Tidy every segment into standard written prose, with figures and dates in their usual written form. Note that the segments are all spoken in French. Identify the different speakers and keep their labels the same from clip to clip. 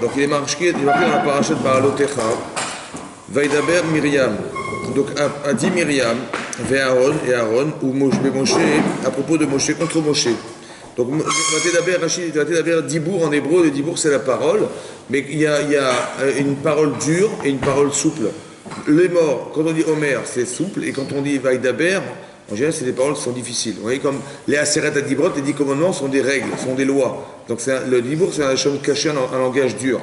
Speaker 1: Donc il est marqué dans la paracha de Baalotecha, Vaidaber Myriam. Donc a dit Myriam, vers Aaron et Aaron, ou Moshe, à propos de Moshe contre Moshe. Donc Rachid Vaidaber Dibour en hébreu, le Dibour c'est la parole, mais il y a une parole dure et une parole souple. Les morts, quand on dit Omer, c'est souple, et quand on dit Vaidaber, en général, c'est des paroles qui sont difficiles. Vous voyez, comme les Aseret Adibrot, les 10 commandements sont des règles, sont des lois. Donc le Dibour, c'est un chose cachée, un langage dur.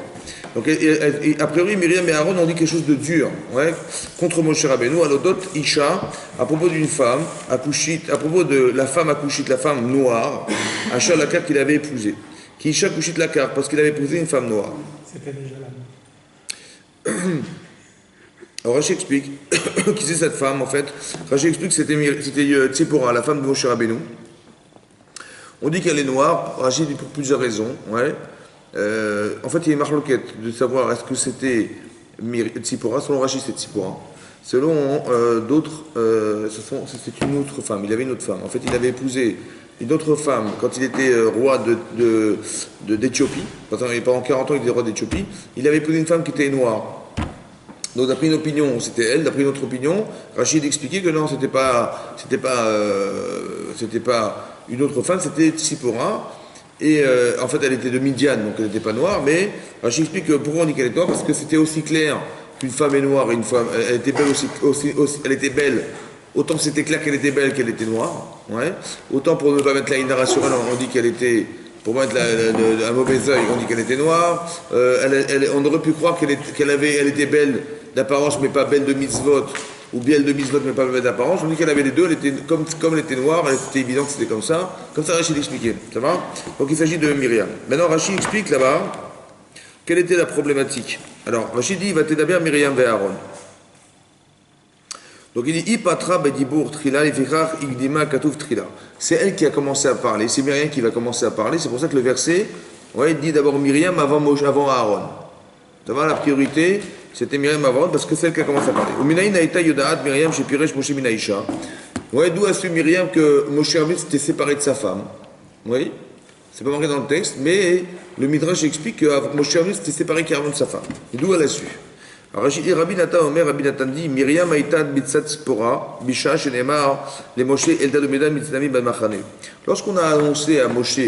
Speaker 1: Donc, a priori, Myriam et Aaron ont dit quelque chose de dur, ouais, contre Moshe Rabbeinu, à l'odot Isha, à propos d'une femme, à propos de la femme Akushit, la femme noire, Asha Lakar qu'il avait épousée. Qui Isha Kushit Lakar, parce qu'il avait épousé une femme noire.
Speaker 2: C'était déjà là.
Speaker 1: Alors Rashi explique qui c'est cette femme en fait. Rashi explique que c'était Tzipora, la femme de Moshe Rabbeinu. On dit qu'elle est noire, Rashi dit pour plusieurs raisons. Ouais. En fait, il y a une marloquette de savoir est-ce que c'était Tzipora. Selon Rashi, c'est Tzipora. Selon d'autres, c'est une autre femme. Il avait une autre femme. En fait, il avait épousé une autre femme quand il était roi d'Éthiopie. Pendant 40 ans, il était roi d'Éthiopie. Il avait épousé une femme qui était noire. Donc d'après une opinion, c'était elle. D'après une autre opinion, Rachid expliquait que non, c'était pas une autre femme, c'était Tzipora. Et en fait, elle était de Midian, donc elle n'était pas noire. Mais Rachid explique que pourquoi on dit qu'elle est noire, parce que c'était aussi clair qu'une femme est noire et une femme, elle était belle aussi elle était belle. Autant c'était clair qu'elle était belle qu'elle était noire. Ouais. Autant pour ne pas mettre la Indara sur elle, on dit qu'elle était. Pour mettre un mauvais œil, on dit qu'elle était noire. On aurait pu croire qu'elle était belle d'apparence, mais pas belle de mitzvot, ou belle de mitzvot, mais pas belle d'apparence. On dit qu'elle avait les deux, elle était, comme elle était noire, c'était évident que c'était comme ça. Comme ça, Rachid expliquait. Ça va? Donc il s'agit de Myriam. Maintenant, Rachid explique là-bas quelle était la problématique. Alors, Rachid dit, il va t'établir Myriam vers Aaron. Donc il dit Ipatra bedibour trila ifichach igdima katouf trila. C'est elle qui a commencé à parler, c'est Myriam qui va commencer à parler, c'est pour ça que le verset, ouais, il dit d'abord Myriam avant Aaron. Ça va, la priorité, c'était Myriam avant, parce que c'est elle qui a commencé à parler. Uminaï naïta yodaat Myriam chez Piresh Moshe Minaïcha. Ouais, d'où a su Myriam que Moshe Rabbeinu s'était séparé de sa femme. Oui, c'est pas marqué dans le texte, mais le Midrash explique que Moshe Rabbeinu s'était séparé carrément de sa femme. Et d'où elle a su. Rabbi Nathan dit Myriam Aïtad Mitzat Tzipora, Bisha Shenemar, les Moshe Eldad Umedad Mitznami Ben Machane. Lorsqu'on a annoncé à Moshe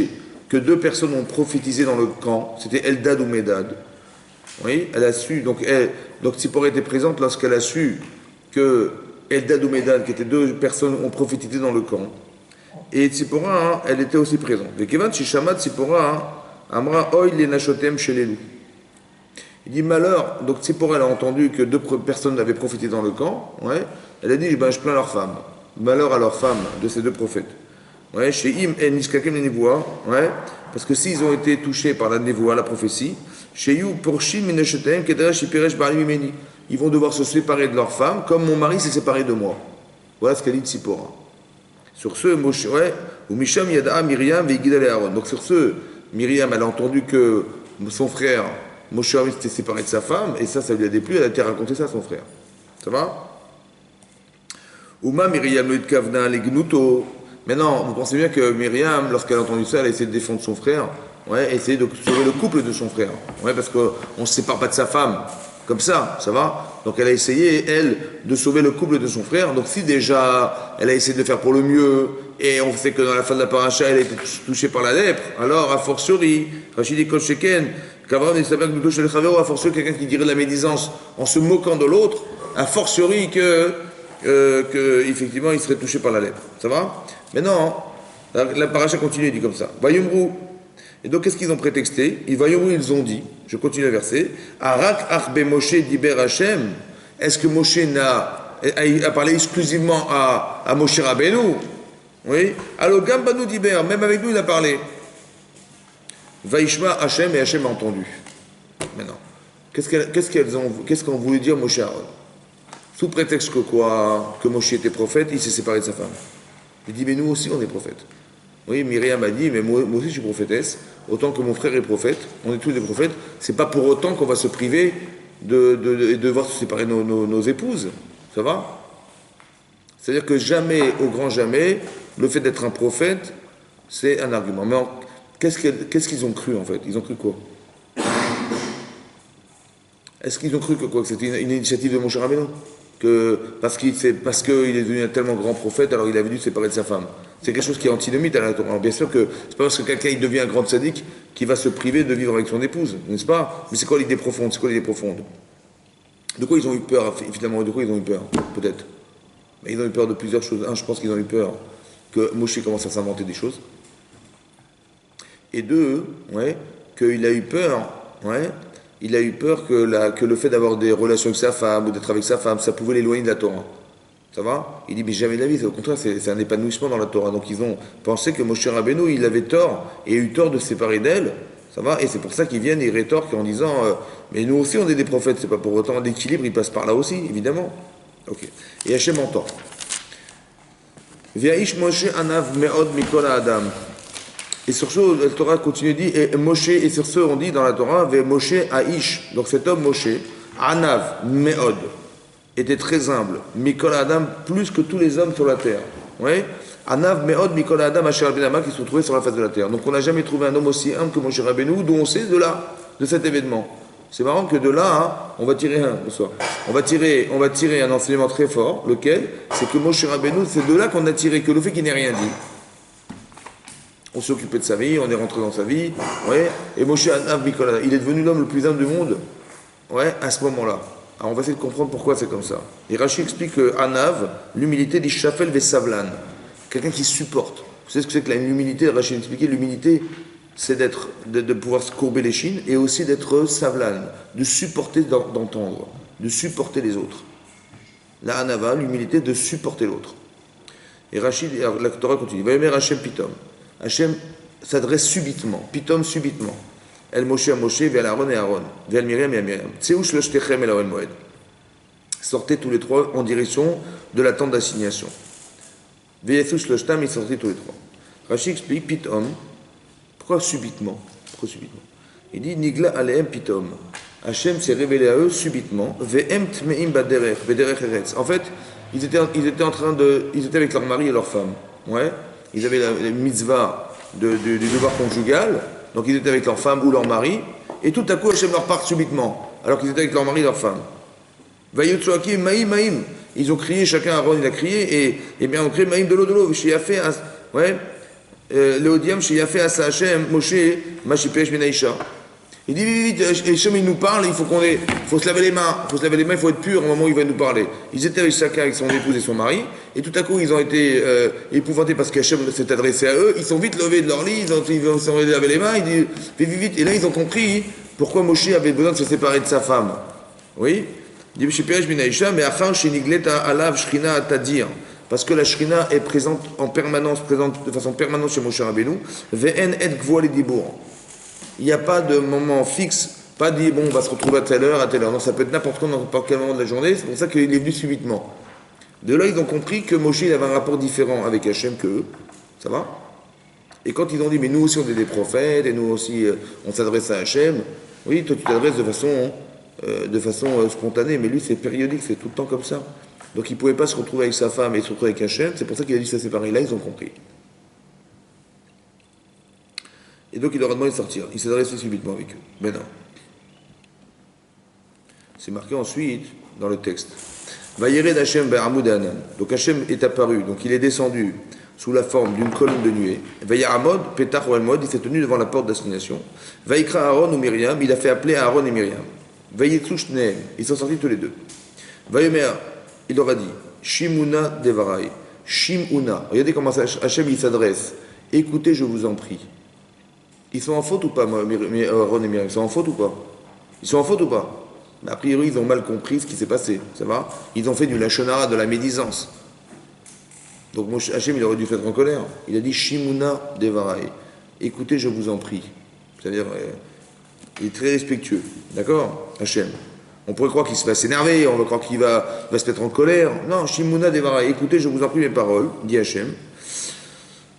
Speaker 1: que deux personnes ont prophétisé dans le camp, c'était Eldad ou Medad. Oui, elle a su, donc Tzipora était présente lorsqu'elle a su que Eldad ou Medad, qui étaient deux personnes, ont prophétisé dans le camp. Et Tzipora, elle était aussi présente. Et Kevan Shishama Tzipora, Amra Oy le Nashotem Shelelu. Il dit malheur, donc Tzipora elle a entendu que deux personnes avaient prophété dans le camp, ouais, elle a dit ben, je plains leurs femmes, malheur à leurs femmes de ces deux prophètes. Ouais, chez Im et Niskakem les Névois, ouais, parce que s'ils ont été touchés par la Névoie, la prophétie, chez You pour Shin Mineshetem, Kedra Shipiresh Barim Imeni, ils vont devoir se séparer de leurs femmes comme mon mari s'est séparé de moi. Voilà ce qu'a dit Tzipora. Sur ce, Moshe, ouais, ou Misham Yada Myriam Veigidale Aaron. Donc sur ce, Myriam elle a entendu que son frère Moshe Rabbeinu s'était séparé de sa femme, et ça lui a déplu, elle a été raconter ça à son frère. Ça va? Uma Myriam Loïd Kavna Legnuto. Maintenant, vous pensez bien que Myriam, lorsqu'elle a entendu ça, elle a essayé de défendre son frère, ouais, essayer de sauver le couple de son frère. Ouais, parce qu'on ne se sépare pas de sa femme, comme ça va? Donc elle a essayé, elle, de sauver le couple de son frère. Donc si déjà, elle a essayé de le faire pour le mieux, et on sait que dans la fin de la paracha, elle a été touchée par la lèpre, alors, a fortiori, Rachid Kol Sheken, qu'avant, il savait que nous touche le Chavero, a fortiori, quelqu'un qui dirait de la médisance en se moquant de l'autre, a fortiori que effectivement, il serait touché par la lèpre. Ça va? Mais non, la paracha continue, il dit comme ça. Vayumru. Et donc, qu'est-ce qu'ils ont prétexté? Vayumru, ils ont dit, je continue le verset, Arak Arbe Moshe Diber Hashem. Est-ce que Moshe a parlé exclusivement à Moshe Rabbeinu? Oui. Alors, Gambanu Diber, même avec nous, il a parlé. Vaishma Hachem et Hachem a entendu. Maintenant, qu'est-ce qu'on voulait dire Moshe Aaron? Sous prétexte que quoi? Que Moshe était prophète, il s'est séparé de sa femme. Il dit, mais nous aussi on est prophètes. Oui, Myriam a dit, mais moi aussi je suis prophétesse, autant que mon frère est prophète, on est tous des prophètes, c'est pas pour autant qu'on va se priver de devoir se séparer nos épouses. Ça va? C'est-à-dire que jamais, au grand jamais, le fait d'être un prophète, c'est un argument. Mais qu'est-ce qu'ils ont cru en fait? Ils ont cru quoi? Est-ce qu'ils ont cru que quoi, que c'était une initiative de Moshe Rabbeinu? Que parce qu'il est devenu un tellement grand prophète, alors il avait dû se séparer de sa femme. C'est quelque chose qui est antinomique à la Torah. Alors bien sûr que c'est pas parce que quelqu'un il devient un grand tzaddik qu'il va se priver de vivre avec son épouse, n'est-ce pas? Mais c'est quoi l'idée profonde? C'est quoi l'idée profonde? De quoi ils ont eu peur, finalement? De quoi ils ont eu peur? Peut-être. Mais ils ont eu peur de plusieurs choses. Un, je pense qu'ils ont eu peur que Moshe commence à s'inventer des choses. Et deux, ouais, qu'il a eu peur, ouais, il a eu peur que le fait d'avoir des relations avec sa femme ou d'être avec sa femme, ça pouvait l'éloigner de la Torah. Ça va? Il dit, mais jamais de la vie, au contraire, c'est un épanouissement dans la Torah. Donc ils ont pensé que Moshe Rabbeinu, il avait tort, et a eu tort de se séparer d'elle, ça va? Et c'est pour ça qu'ils viennent et ils rétorquent en disant, mais nous aussi on est des prophètes, c'est pas pour autant l'équilibre, il passe par là aussi, évidemment. Ok. Et Hachem entend. V'ya'ish Moshe anav me'od mikol ha'adam. Et sur ce, la Torah continue, dit, et Moshe, et sur ce, on dit dans la Torah, Ve Moshe Aish. Donc cet homme Moshe, Anav, Me'od, était très humble. Mikol Adam, plus que tous les hommes sur la terre. Oui? Anav, Me'od, Mikol Adam, Asher Benama, qui se trouvait sur la face de la terre. Donc on n'a jamais trouvé un homme aussi humble que Moshe Rabbeinu, d'où on sait de là, de cet événement. C'est marrant que de là, hein, on va tirer un, bonsoir. On va tirer un enseignement très fort, lequel? C'est que Moshe Rabbeinu, c'est de là qu'on a tiré que le fait qu'il n'ait rien dit. On s'est occupé de sa vie, on est rentré dans sa vie, ouais. Et Moshe Anav Mikol, il est devenu l'homme le plus humble du monde, ouais, à ce moment-là. Alors on va essayer de comprendre pourquoi c'est comme ça. Et Rashi explique que Anav, l'humilité dit Shafel Vesavlan, quelqu'un qui supporte. Vous savez ce que c'est que l'humilité? Rashi expliquait, l'humilité, c'est de pouvoir se courber les chines et aussi d'être savlan, de supporter d'entendre, de supporter les autres. La Anava, l'humilité de supporter l'autre. Et Rashi, la Torah continue. Va aimer Hachem Pitom. Hachem s'adresse subitement, Pitom subitement. El Moshe à Moshe, vers Aaron et Aaron, vers Myriam et à Myriam. Tseouch le Shtechem et la Moed. Sortez tous les trois en direction de la tente d'assignation. Veyesush le Shtam, ils sortaient tous les trois. Rashi explique Pitom. Pourquoi subitement? Il dit Nigla aleem Pitom. Hachem s'est révélé à eux subitement. Ve'em tmeim baderech, bederech eretz. En fait, ils étaient avec leur mari et leur femme. Ouais. Ils avaient la mitzvah du devoir conjugal, donc ils étaient avec leur femme ou leur mari, et tout à coup Hachem leur part subitement, alors qu'ils étaient avec leur mari et leur femme. Vayotsuakim maïm maïm. Ils ont crié, chacun Aaron il a crié, et bien on crié maïm de l'eau, sheyafé, ouais, Léodiam sheyafé asa Hachem, Moshe, machipesh benaïcha. Il dit vite, Hachem il nous parle, il faut se laver les mains, il faut être pur au moment où il va nous parler. Ils étaient avec chacun avec son épouse et son mari, et tout à coup ils ont été épouvantés parce qu'Hachem s'est adressé à eux, ils sont vite levés de leur lit, ils sont lavé les mains, il dit vite, et là ils ont compris pourquoi Moshe avait besoin de se séparer de sa femme. Oui? Il dit mais afin chez Nigleta alav shrina tadir. Parce que la shrina est présente de façon permanente chez Moshe Rabbeinu, ve'en et gvoa les dibour. Il n'y a pas de moment fixe, pas dit, bon, on va se retrouver à telle heure. Non, ça peut être n'importe quand, n'importe quel moment de la journée, c'est pour ça qu'il est venu subitement. De là, ils ont compris que Moshe il avait un rapport différent avec Hachem qu'eux. Ça va? Et quand ils ont dit, mais nous aussi on est des prophètes, et nous aussi on s'adresse à Hachem, oui, toi tu t'adresses de façon spontanée, mais lui c'est périodique, c'est tout le temps comme ça. Donc il ne pouvait pas se retrouver avec sa femme et se retrouver avec Hachem, c'est pour ça qu'il a dû se séparer. Là, ils ont compris. Et donc il leur a demandé de sortir. Il s'est adressé subitement avec eux. Mais non. C'est marqué ensuite dans le texte. Vayered Hachem be'amud anan. Donc Hachem est apparu. Donc il est descendu sous la forme d'une colonne de nuée. Vayaramod, Petach ou Almod, il s'est tenu devant la porte d'assignation. Vayikra Aaron ou Myriam, il a fait appeler Aaron et Myriam. Vayetsush Nehem, ils sont sortis tous les deux. Vayomer, il leur a dit, Shimuna Devarai. Shimuna. Regardez comment Hachem il s'adresse. Écoutez, je vous en prie. Ils sont en faute ou pas, Aaron et Myriam? Ils sont en faute ou pas? Ils sont en faute ou pas? Mais a priori, ils ont mal compris ce qui s'est passé. Ça va? Ils ont fait du lachonara, de la médisance. Donc Hachem, il aurait dû faire en colère. Il a dit Shimuna Devarai. Écoutez, je vous en prie. C'est-à-dire, il est très respectueux. D'accord? Hachem. On pourrait croire qu'il va s'énerver, on va croire qu'il va se mettre en colère. Non, Shimuna Devarai. Écoutez, je vous en prie mes paroles, dit Hachem.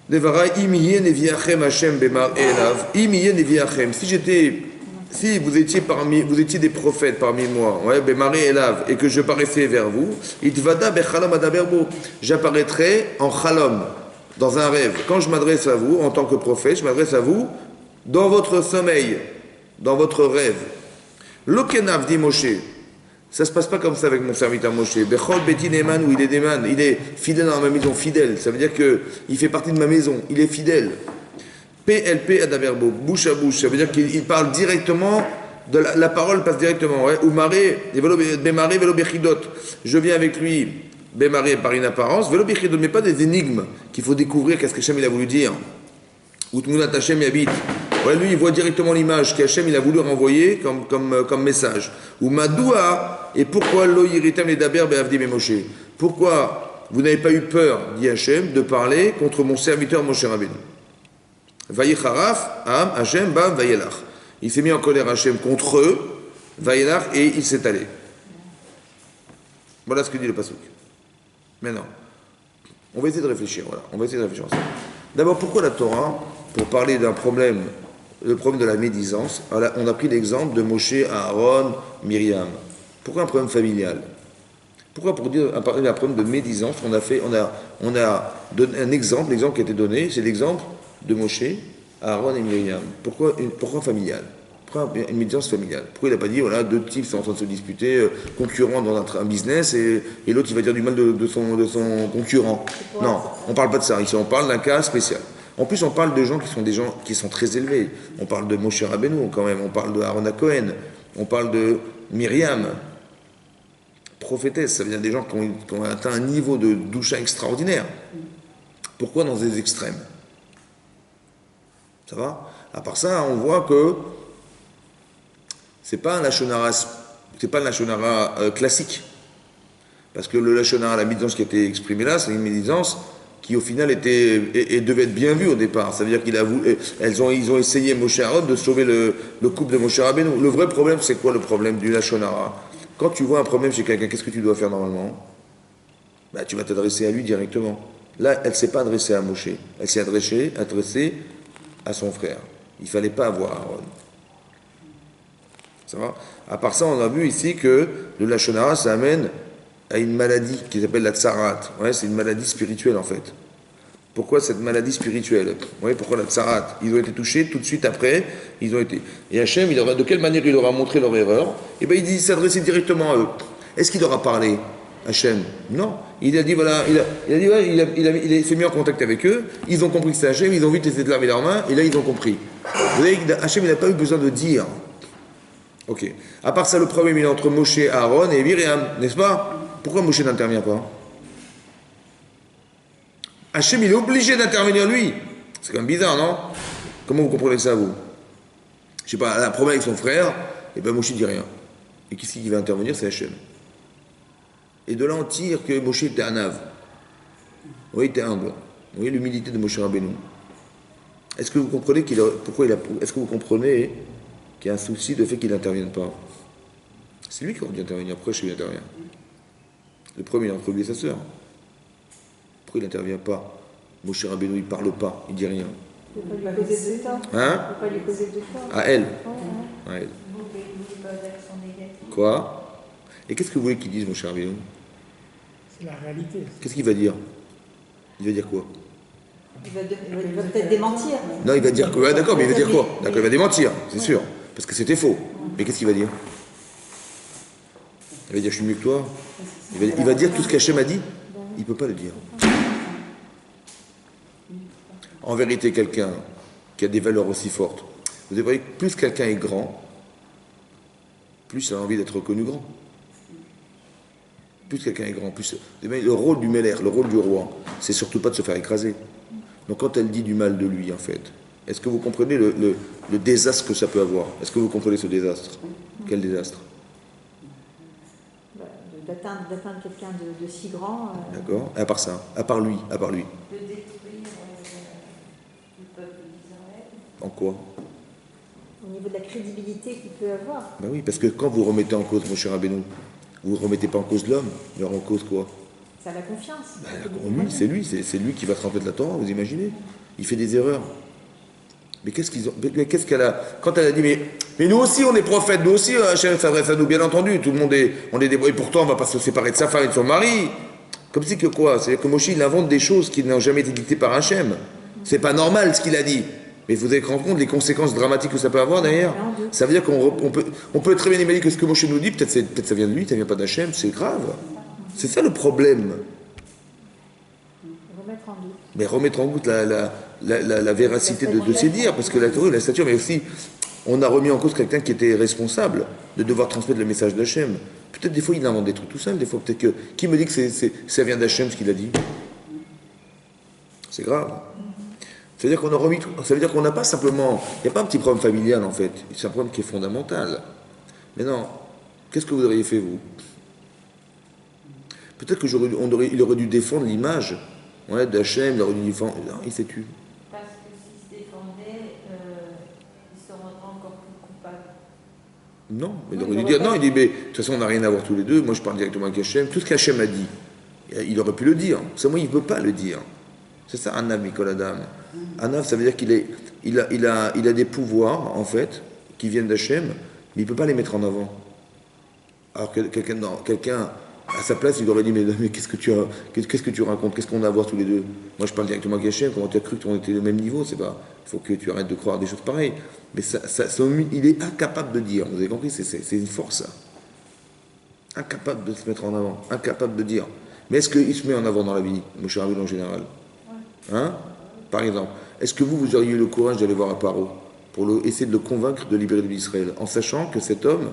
Speaker 1: Devarai imiyen eviachem Hachem bemar elav. Imiyen eviachem. Si vous étiez des prophètes parmi moi, ouais, bemar elav, et que je paraissais vers vous, itvada bechalom adaberbo. J'apparaîtrai en chalom, dans un rêve. Quand je m'adresse à vous, en tant que prophète, je m'adresse à vous dans votre sommeil, dans votre rêve. Lokenav dit Moshe. Ça se passe pas comme ça avec mon serviteur Moshe. Bechol Betin Eman, où il est Deman, il est fidèle dans ma maison, fidèle. Ça veut dire qu'il fait partie de ma maison, il est fidèle. PLP Adaverbo, bouche à bouche. Ça veut dire qu'il parle directement, la parole passe directement. Ouais. Ou maré, Bémaré, Vélo Bechidot. Je viens avec lui, Bémaré par une apparence, Vélo Bechidot, mais pas des énigmes qu'il faut découvrir qu'est-ce que Hachem il a voulu dire. Ou Tmunat Hachem y habite. Ouais, lui, il voit directement l'image qu'Hachem il a voulu renvoyer comme message. Ou Madoua, et pourquoi lo yiritem les daber be'avdi Moshe? Pourquoi vous n'avez pas eu peur, dit Hachem, de parler contre mon serviteur Moshe Rabbeinu? Vayicharaf, Am, Hachem, Bam, Vayelach. Il s'est mis en colère Hachem contre eux, Vayelach, et il s'est allé. Voilà ce que dit le Pasuk. Maintenant, on va essayer de réfléchir, voilà. On va essayer de réfléchir ensemble. D'abord, pourquoi la Torah? Pour parler d'un problème, le problème de la médisance, on a pris l'exemple de Moshe, Aaron, Myriam. Pourquoi un problème familial? Pourquoi pour parler d'un problème de médisance, on a donné un exemple, l'exemple qui a été donné, c'est l'exemple de Moshe, Aaron et Myriam. Pourquoi familial? Pourquoi une médisance familiale? Pourquoi il n'a pas dit, voilà, deux types sont en train de se disputer, concurrents dans un business, et l'autre il va dire du mal de son concurrent? Non, on ne parle pas de ça. Ici, on parle d'un cas spécial. En plus, on parle de gens qui sont très élevés. On parle de Moshe Rabbeinu, quand même. On parle de Aaron Cohen. On parle de Myriam, prophétesse. Ça veut dire des gens qui ont atteint un niveau de doucha extraordinaire. Pourquoi dans des extrêmes? Ça va? À part ça, on voit que c'est pas un lashon hara classique. Parce que le lashon hara, la médisance qui a été exprimée là, c'est une médisance qui au final devait être bien vue au départ. Ça veut dire ils ont essayé Moshe Aaron de sauver le couple de Moshe Rabbeinu. Le vrai problème, c'est quoi le problème du lashon hara? Quand tu vois un problème chez quelqu'un, qu'est-ce que tu dois faire normalement? Bah, tu vas t'adresser à lui directement. Là, elle ne s'est pas adressée à Moshe. Elle s'est adressée à son frère. Il ne fallait pas avoir Aaron. Ça va? À part ça, on a vu ici que le lashon hara, ça amène à une maladie qui s'appelle la tsarat. Ouais, c'est une maladie spirituelle en fait. Pourquoi cette maladie spirituelle? Ouais, pourquoi la tsarat? Ils ont été touchés tout de suite après. Ils ont été. Et Hachem, de quelle manière il leur a montré leur erreur? Et bien il s'adressait directement à eux. Est-ce qu'il leur a parlé, Hachem? Non. Il a dit voilà, il s'est mis en contact avec eux. Ils ont compris que c'est Hachem. Ils ont vite essayé de laver leurs mains. Et là ils ont compris. Vous voyez, Hachem il n'a pas eu besoin de dire. Ok. À part ça, le problème il est entre Moshe, Aaron et Myriam, n'est-ce pas? Pourquoi Moshe n'intervient pas? Hachem, il est obligé d'intervenir lui. C'est quand même bizarre, non? Comment vous comprenez ça, vous? Je sais pas, un problème avec son frère, et bien Moshe ne dit rien. Et qui c'est qui va intervenir? C'est Hachem. Et de là, on tire que Moshe était un ave. Oui, il était humble. Vous voyez l'humilité de Moshe Rabbeinu. Est-ce que vous comprenez est-ce que vous comprenez qu'il y a un souci de fait qu'il n'intervienne pas? C'est lui qui aurait dû intervenir. Pourquoi Hachem intervient? Le premier, il a entre lui et sa sœur. Pourquoi il n'intervient pas? Moshe Rabbeinu, il ne parle pas, il ne dit rien.
Speaker 3: Il ne peut pas lui causer de tort.
Speaker 1: Hein?
Speaker 3: Il ne peut pas lui causer de tort.
Speaker 1: À elle.
Speaker 3: Oh,
Speaker 1: À elle.
Speaker 3: pas d'action négative.
Speaker 1: Quoi? Et qu'est-ce que vous voulez qu'il dise, Moshe Rabbeinu?
Speaker 2: C'est la réalité.
Speaker 1: Qu'est-ce qu'il va dire? Il va dire quoi?
Speaker 3: Il va peut-être démentir.
Speaker 1: Non, il va dire quoi? Ah, d'accord, mais il va dire quoi? D'accord, il va démentir, c'est sûr. Parce que c'était faux. Mais qu'est-ce qu'il va dire? Il va dire je suis mieux que toi. Il va dire tout ce qu'Hachem a dit. Il ne peut pas le dire. En vérité, quelqu'un qui a des valeurs aussi fortes, vous avez vu, plus quelqu'un est grand, plus il a envie d'être reconnu grand. Plus quelqu'un est grand, plus... Le rôle du Meller, le rôle du roi, c'est surtout pas de se faire écraser. Donc quand elle dit du mal de lui, en fait, est-ce que vous comprenez le désastre que ça peut avoir? Est-ce que vous comprenez ce désastre? Quel désastre?
Speaker 3: D'atteindre quelqu'un de si grand.
Speaker 1: D'accord. Et à part ça, à part lui.
Speaker 3: De détruire le peuple d'Israël.
Speaker 1: En quoi?
Speaker 3: Au niveau de la crédibilité qu'il peut avoir.
Speaker 1: Ben oui, parce que quand vous remettez en cause Moshe Rabbeinu, vous ne remettez pas en cause l'homme, mais en cause quoi?
Speaker 3: Ça a la confiance.
Speaker 1: Ben, c'est lui qui va transmettre la Torah, vous imaginez? Il fait des erreurs. Mais qu'est-ce qu'elle a? Quand elle a dit, mais nous aussi on est prophètes, nous aussi Hachem s'adresse à nous, bien entendu, tout le monde on est des... Et pourtant on ne va pas se séparer de sa femme et de son mari. Comme si que quoi? C'est-à-dire que Moshe il invente des choses qui n'ont jamais été dictées par Hachem. C'est pas normal ce qu'il a dit. Mais vous avez rendu compte des conséquences dramatiques que ça peut avoir derrière.
Speaker 3: Non, Dieu.
Speaker 1: Ça veut dire on peut très bien imaginer que ce que Moshe nous dit, peut-être ça vient de lui, ça vient pas d'Hachem, c'est grave. C'est ça le problème.
Speaker 3: Remettre en doute.
Speaker 1: Mais remettre en doute la véracité de ces dires, parce que la théorie, la stature, mais aussi, on a remis en cause quelqu'un qui était responsable de devoir transmettre le message d'Hachem. Peut-être des fois il invente des trucs tout seul, des fois peut-être que... Qui me dit que ça vient d'Hachem ce qu'il a dit? C'est grave. Ça veut dire qu'on a remis tout. Ça veut dire qu'on n'a pas simplement... Il n'y a pas un petit problème familial en fait, c'est un problème qui est fondamental. Mais non, qu'est-ce que vous auriez fait vous? Peut-être qu'il aurait dû défendre l'image d'Hachem, il aurait dû défendre... Non, il s'est tué.
Speaker 4: Parce que s'il se défendait, il se rendrait encore plus coupable.
Speaker 1: Non, mais il aurait dû dire, non, il dit, mais de toute façon, on n'a rien à voir tous les deux, moi je parle directement avec Hachem, tout ce qu'Hachem a dit, il aurait pu le dire, c'est moi, il ne veut pas le dire. C'est ça, Anav, Mikol Adam. Anav, ça veut dire qu'il a des pouvoirs, en fait, qui viennent d'Hachem, mais il ne peut pas les mettre en avant. Alors que quelqu'un, à sa place, il aurait dit, mais qu'est-ce que tu racontes, qu'est-ce qu'on a à voir tous les deux? Moi je parle directement avec Hachem, comment tu as cru qu'on était au même niveau, c'est pas... Il faut que tu arrêtes de croire des choses pareilles. Mais il est incapable de dire, vous avez compris, c'est une force, ça. Incapable de se mettre en avant, incapable de dire. Mais est-ce qu'il se met en avant dans la vie, Moshe Rabbeinu en général? Hein? Par exemple, est-ce que vous auriez eu le courage d'aller voir à Paro pour essayer de le convaincre de libérer l'Israël, en sachant que cet homme,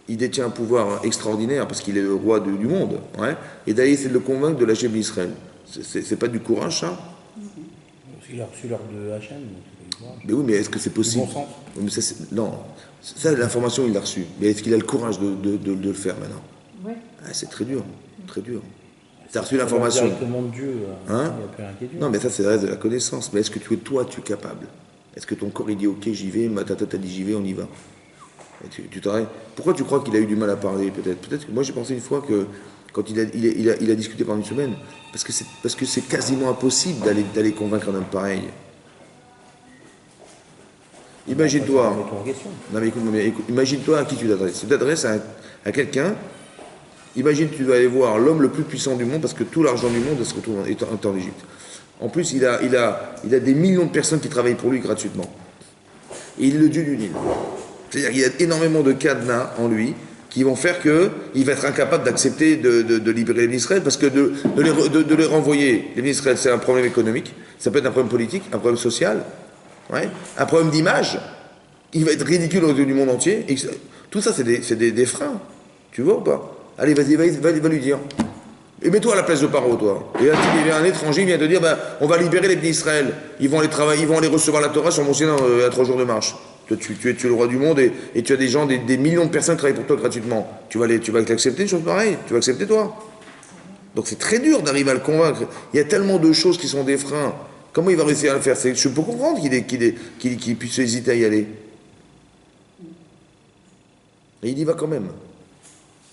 Speaker 1: il détient un pouvoir extraordinaire, parce qu'il est le roi du monde, et d'aller essayer de le convaincre de lâcher l'Israël? C'est pas du courage, ça?
Speaker 5: Il a reçu l'ordre de Hachem.
Speaker 1: Mais oui, mais est-ce que c'est possible?
Speaker 5: Bon sens.
Speaker 1: Mais non, ça, l'information, il l'a reçue. Mais est-ce qu'il a le courage de le faire maintenant?
Speaker 3: Oui.
Speaker 1: C'est très dur, très dur. Tu as reçu l'information.
Speaker 5: Directement de Dieu, il n'y a plus rien qui est dur.
Speaker 1: Non, mais ça, c'est le reste de la connaissance. Mais est-ce que toi, tu es capable? Est-ce que ton corps, il dit, ok, j'y vais, ma tata t'a dit, j'y vais, on y va? Et tu t'arrêtes. Pourquoi tu crois qu'il a eu du mal à parler, peut-être? Peut-être que moi, j'ai pensé une fois que, quand il a discuté pendant une semaine, parce que c'est quasiment impossible d'aller convaincre un homme pareil. Imagine-toi. Non, mais écoute, imagine-toi à qui tu t'adresses. Tu t'adresses à quelqu'un. Imagine, tu dois aller voir l'homme le plus puissant du monde, parce que tout l'argent du monde se retrouve en Égypte. En plus, il a des millions de personnes qui travaillent pour lui gratuitement. Et il est le dieu du Nil. C'est-à-dire qu'il y a énormément de cadenas en lui qui vont faire qu'il va être incapable d'accepter de libérer l'Israël, parce que de les renvoyer, l'Israël, c'est un problème économique, ça peut être un problème politique, un problème social, un problème d'image. Il va être ridicule aux yeux du monde entier. Et tout ça, c'est des freins. Tu vois ou pas? Allez, vas-y, va lui dire. Et mets-toi à la place de Paro, toi. Et là, un étranger vient te dire, on va libérer les petits Israël. Ils vont aller travailler, ils vont aller recevoir la Torah sur Mont Sinaï à 3 jours de marche. Toi, tu es le roi du monde et tu as des gens, des millions de personnes qui travaillent pour toi gratuitement. Tu vas accepter une chose pareille? Tu vas accepter, toi? Donc c'est très dur d'arriver à le convaincre. Il y a tellement de choses qui sont des freins. Comment il va réussir à le faire? Je peux comprendre qu'il puisse hésiter à y aller. Et il y va quand même.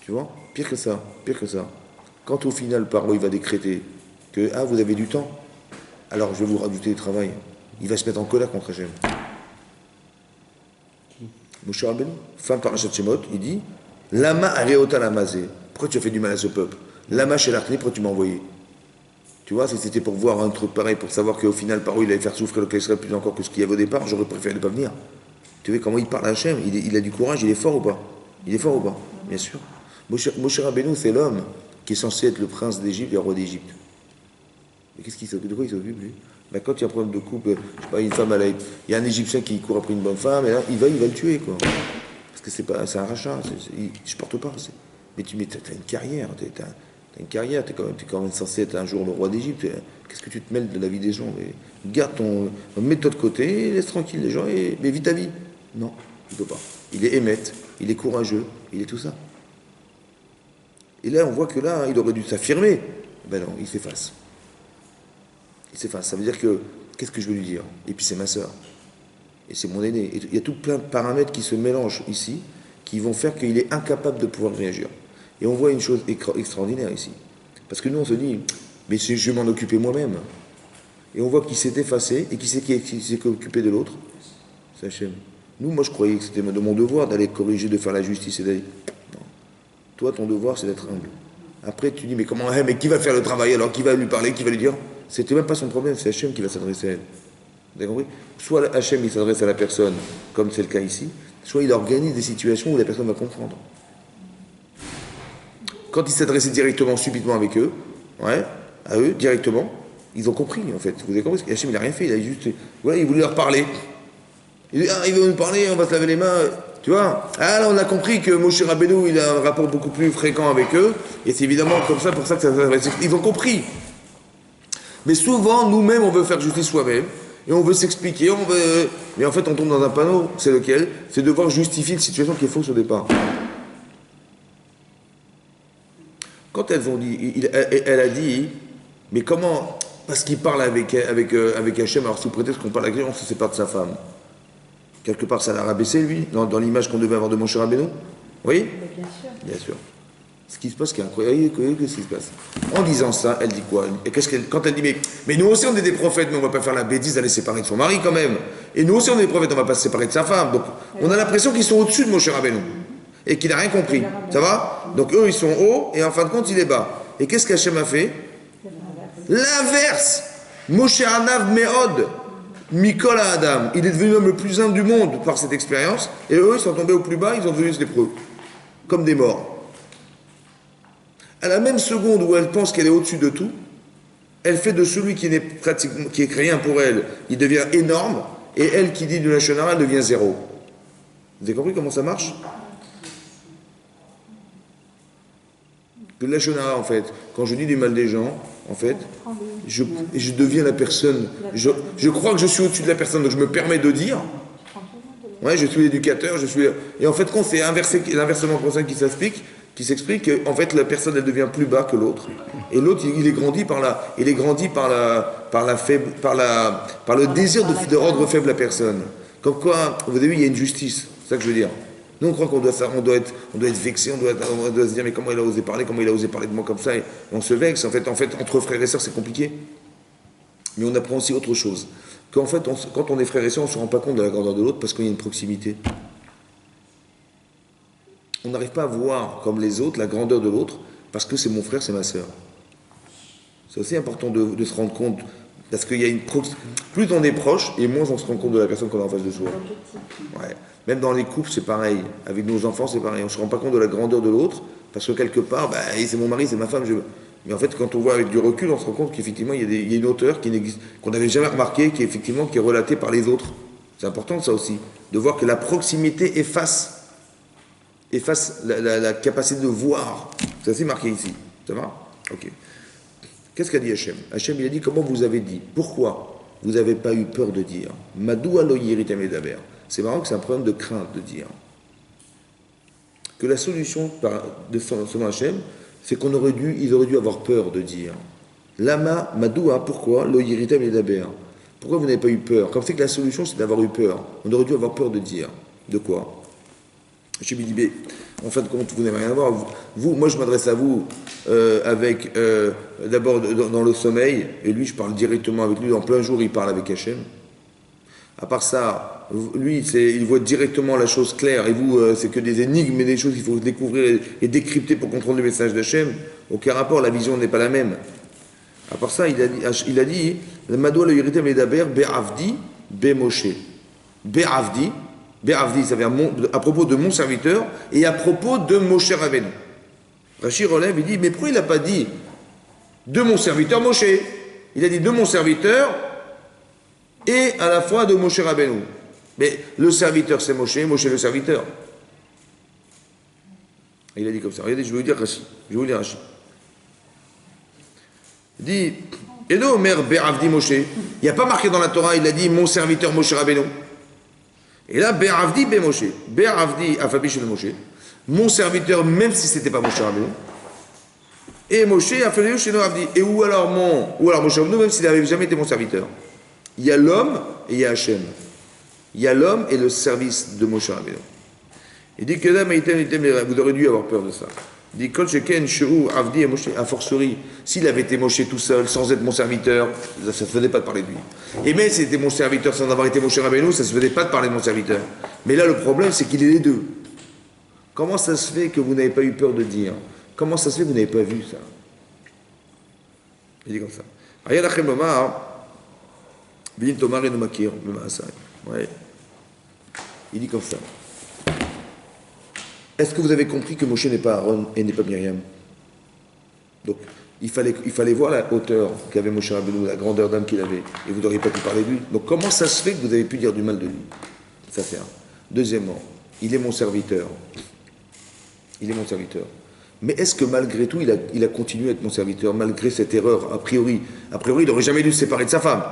Speaker 1: Tu vois? Pire que ça. Quand au final, Paro, il va décréter que, vous avez du temps, alors je vais vous rajouter du travail. Il va se mettre en colère contre Hachem. Moshe Rabbeinu, fin de Parashat Shemot, il dit, Lama areota lamazé. Pourquoi tu as fait du mal à ce peuple? Lama shelachni, pourquoi tu m'as envoyé? Tu vois, si c'était pour voir un truc pareil, pour savoir qu'au final, Paro, il allait faire souffrir le Israël plus encore que ce qu'il y avait au départ, j'aurais préféré ne pas venir. Tu vois comment il parle à Hachem? Il a du courage, il est fort ou pas? Bien sûr. Moshe Rabbeinu, c'est l'homme qui est censé être le prince d'Égypte et le roi d'Égypte. Mais de quoi il s'occupe, lui? Quand il y a un problème de couple, je sais pas, une femme, il y a un Égyptien qui court après une bonne femme, et là, il va le tuer, quoi. Parce que c'est un rachat, il ne supporte pas. Mais tu as une carrière, tu as une carrière, tu es quand même censé être un jour le roi d'Égypte. Qu'est-ce que tu te mêles de la vie des gens? Garde mets-toi de côté, laisse tranquille les gens, mais vis ta vie. Non, il ne peut pas. Il est émette, il est courageux, il est tout ça. Et là, on voit que là, il aurait dû s'affirmer. Ben non, il s'efface. Ça veut dire que, qu'est-ce que je veux lui dire? Et puis c'est ma sœur. Et c'est mon aîné. Et il y a tout plein de paramètres qui se mélangent ici, qui vont faire qu'il est incapable de pouvoir réagir. Et on voit une chose extraordinaire ici. Parce que nous, on se dit, mais je vais m'en occuper moi-même. Et on voit qu'il s'est effacé, et qui s'est occupé de l'autre? C'est Hachem. Moi, je croyais que c'était de mon devoir d'aller corriger, de faire la justice et d'aller... Non. Toi, ton devoir, c'est d'être humble. Après, tu dis, mais comment, mais qui va faire le travail alors? Qui va lui parler? Qui va lui dire? C'était même pas son problème, c'est Hachem qui va s'adresser à elle. Vous avez compris? Soit Hachem, il s'adresse à la personne, comme c'est le cas ici, soit il organise des situations où la personne va comprendre. Quand il s'adressait directement, subitement avec eux, ouais, à eux, directement, ils ont compris, en fait. Vous avez compris? Parce qu'Hachem, il n'a rien fait, il a juste... Voilà, il voulait leur parler. Il dit, ah, il veut nous parler, on va se laver les mains. Tu vois? Ah, là, on a compris que Moshe Rabbeinu, il a un rapport beaucoup plus fréquent avec eux, et c'est évidemment comme ça, pour ça que ça s'adresse. Ils ont compris. Mais souvent, nous-mêmes, on veut faire justice soi-même, et on veut s'expliquer, mais en fait, on tombe dans un panneau, c'est lequel? C'est devoir justifier une situation qui est fausse au départ. Quand elles ont dit, elle a dit, mais comment? Parce qu'il parle avec Hachem, alors sous prétexte qu'on parle avec lui, on se sépare de sa femme. Quelque part, ça l'a rabaissé, lui, dans l'image qu'on devait avoir de Moshe Rabbeinu. Oui?
Speaker 3: Bien sûr.
Speaker 1: Bien sûr. Ce qui se passe, qui est incroyable, qu'est-ce qui se passe? En disant ça, elle dit quoi? Et quand elle dit, mais nous aussi on est des prophètes, mais on ne va pas faire la bêtise d'aller séparer de son mari quand même. Et nous aussi on est des prophètes, on ne va pas se séparer de sa femme. Donc on a l'impression qu'ils sont au-dessus de Moshe Rabbeinu. Et qu'il n'a rien compris. Ça va? Donc eux, ils sont hauts, et en fin de compte, il est bas. Et qu'est-ce qu'Hachem a fait? L'inverse. Moshe Anav Me'od. Mikol Adam. Il est devenu l'homme le plus humble du monde par cette expérience. Et eux, ils sont tombés au plus bas, ils ont devenu lépreux. Comme des morts. À la même seconde où elle pense qu'elle est au-dessus de tout, elle fait de celui qui est rien pour elle, il devient énorme, et elle qui dit de la Shonara, elle devient zéro. Vous avez compris comment ça marche? Que la Shonara, en fait, quand je dis du mal des gens, en fait, je deviens la personne. Je crois que je suis au-dessus de la personne, donc je me permets de dire. Ouais, je suis l'éducateur, Et en fait, quand c'est l'inversement pour ça qui s'explique qu'en fait, la personne, elle devient plus bas que l'autre. Et l'autre, il est grandi par le désir de rendre faible la personne. Comme quoi, vous avez vu, il y a une justice. C'est ça que je veux dire. Nous, on croit qu'on doit être vexé, on doit se dire, mais comment il a osé parler de moi comme ça, et on se vexe. En fait, entre frères et sœurs, c'est compliqué. Mais on apprend aussi autre chose. Qu'en fait, quand on est frères et sœurs, on ne se rend pas compte de la grandeur de l'autre parce qu'il y a une proximité. On n'arrive pas à voir, comme les autres, la grandeur de l'autre parce que c'est mon frère, c'est ma sœur. C'est aussi important de se rendre compte, parce qu'il y a une proximité. Plus on est proche, et moins on se rend compte de la personne qu'on a en face de soi. Ouais. Même dans les couples, c'est pareil. Avec nos enfants, c'est pareil. On ne se rend pas compte de la grandeur de l'autre, parce que quelque part, c'est mon mari, c'est ma femme. Mais en fait, quand on voit avec du recul, on se rend compte qu'effectivement, il y a une hauteur qu'on n'avait jamais remarquée, qui est relatée par les autres. C'est important, ça aussi. De voir que la proximité efface la capacité de voir. C'est assez marqué ici. Ça va? Ok. Qu'est-ce qu'a dit Hachem? Hachem, il a dit, comment vous avez dit? Pourquoi vous n'avez pas eu peur de dire? Madoua lo yiritem edaber. C'est marrant que c'est un problème de crainte de dire. Que la solution selon Hachem, c'est qu'ils auraient dû avoir peur de dire. Lama, Madoua, pourquoi? Lo yiritem edaber. Pourquoi vous n'avez pas eu peur? Comme c'est que la solution, c'est d'avoir eu peur. On aurait dû avoir peur de dire. De quoi? Je me dis, en fin de compte, vous n'avez rien à voir. Moi, je m'adresse à vous d'abord dans le sommeil, et lui, je parle directement avec lui. En plein jour, il parle avec Hachem. À part ça, lui, il voit directement la chose claire, et vous, c'est que des énigmes et des choses qu'il faut découvrir et décrypter pour comprendre le message d'Hachem. Aucun rapport, la vision n'est pas la même. À part ça, il a dit, Madoua le yiritem edaber be'avdi be'moshe. Be'avdi, ça vient à propos de mon serviteur et à propos de Moshe Rabbeinu. Rashi relève, il dit, mais pourquoi il n'a pas dit de mon serviteur Moshe? Il a dit de mon serviteur et à la fois de Moshe Rabbeinu. Mais le serviteur c'est Moshe, Moshe le serviteur. Et il a dit comme ça. Regardez, je vais vous dire Rashi. Il dit, Edo Omer Be'avdi Moshe. Il n'y a pas marqué dans la Torah, il a dit mon serviteur Moshe Rabbeinu. Et là, Be'avdi Be'moshe. Be'avdi Afabi Shel Moshe. Mon serviteur, même si ce n'était pas Moshe Rabbeinu. Et Moshe Afabi Shel Avdi. Et ou alors Moshe Rabbeinu, même s'il n'avait jamais été mon serviteur. Il y a l'homme et il y a Hachem. Il y a l'homme et le service de Moshe Rabbeinu. Il dit que là, vous aurez dû avoir peur de ça. Il dit, Avdi et Moshe, a fortiori, s'il avait été Moshe tout seul, sans être mon serviteur, ça ne se faisait pas de parler de lui. Et même s'il était mon serviteur sans avoir été Moshe Rabbeinu, ça ne se faisait pas de parler de mon serviteur. Mais là, le problème, c'est qu'il est les deux. Comment ça se fait que vous n'avez pas eu peur de dire? Comment ça se fait que vous n'avez pas vu ça? Il dit comme ça. Bin Tomar et Nomakir, ouais. Il dit comme ça. Est-ce que vous avez compris que Moshe n'est pas Aaron et n'est pas Myriam? Donc, il fallait voir la hauteur qu'avait Moshe Rabbeinu, la grandeur d'âme qu'il avait, et vous n'auriez pas pu parler de lui. Donc, comment ça se fait que vous avez pu dire du mal de lui? Ça fait un. Deuxièmement, il est mon serviteur. Il est mon serviteur. Mais est-ce que malgré tout, il a continué à être mon serviteur, malgré cette erreur? A priori, il n'aurait jamais dû se séparer de sa femme.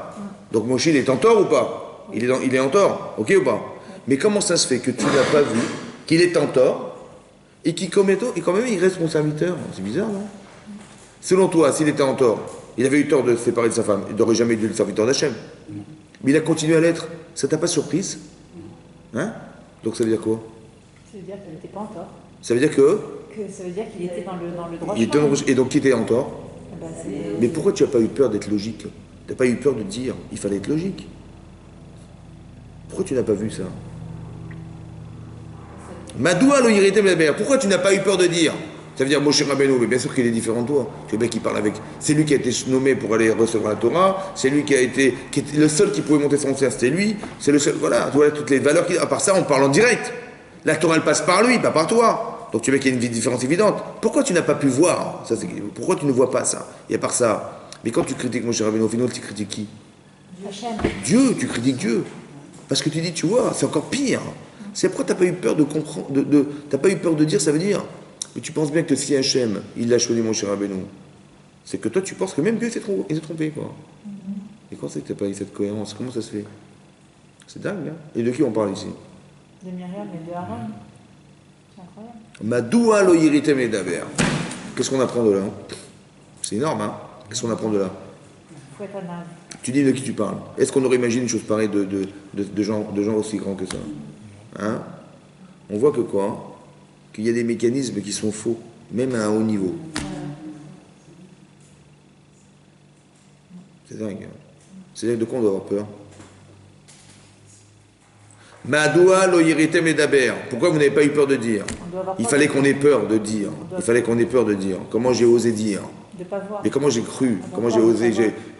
Speaker 1: Donc Moshe, il est en tort ou pas? Il est en tort, ok ou pas? Mais comment ça se fait que tu n'as pas vu qu'il est en tort et qu'il commet tort, et quand même il reste mon serviteur? C'est bizarre, non? Selon toi, s'il était en tort, il avait eu tort de se séparer de sa femme, il n'aurait jamais dû être le serviteur d'Hachem. Mais il a continué à l'être. Ça t'a pas surprise? Hein? Donc ça veut dire quoi?
Speaker 3: Ça veut dire qu'il n'était pas en tort.
Speaker 1: Ça veut dire que
Speaker 3: Ça veut dire qu'il était dans le droit
Speaker 1: il était
Speaker 3: chemin.
Speaker 1: et donc qui était en tort?
Speaker 3: Ben,
Speaker 1: Mais pourquoi tu n'as pas eu peur d'être logique? Tu n'as pas eu peur de dire, il fallait être logique. Pourquoi tu n'as pas vu ça? Madoua lo irrité Melaber. Pourquoi tu n'as pas eu peur de dire? Ça veut dire Moshe Rabbeinu, mais bien sûr qu'il est différent de toi. Tu vois bien qu'il parle avec. C'est lui qui a été nommé pour aller recevoir la Torah. C'est lui qui était le seul qui pouvait monter son ciel, c'était lui. C'est le seul. Voilà, tu vois toutes les valeurs. À part ça, on parle en direct. La Torah elle passe par lui, pas par toi. Donc tu vois qu'il y a une différence évidente. Pourquoi tu n'as pas pu voir ça? Pourquoi tu ne vois pas ça? Et à part ça, mais quand tu critiques Moshe Rabbeinu, au final tu critiques qui? Dieu, tu critiques Dieu. Parce que tu dis, tu vois, c'est encore pire. C'est pourquoi tu n'as pas eu peur de comprendre, t'as pas eu peur de dire, ça veut dire. Mais tu penses bien que si Hachem, il l'a choisi Moshe Rabbeinu, c'est que toi tu penses que même Dieu s'est trompé, quoi. Et quand c'est que tu n'as pas eu cette cohérence? Comment ça se fait? C'est dingue, hein? Et de qui on parle ici?
Speaker 3: De Myriam et de Aaron. C'est incroyable.
Speaker 1: Madoua lo irrité Medaber. Qu'est-ce qu'on apprend de là? C'est énorme, hein? Qu'est-ce qu'on apprend de là?
Speaker 3: Faut être un âme.
Speaker 1: Tu dis de qui tu parles? Est-ce qu'on aurait imaginé une chose pareille de gens aussi grands que ça? Hein? On voit que quoi? Qu'il y a des mécanismes qui sont faux, même à un haut niveau. C'est dingue. Hein? C'est de quoi on doit avoir peur? Madoua lo irrité Medaber. Pourquoi vous n'avez pas eu peur de dire? Il fallait qu'on ait peur de dire. Il fallait qu'on ait peur de dire. Comment j'ai osé dire?
Speaker 3: De pas voir.
Speaker 1: Mais comment j'ai cru? Comment j'ai osé?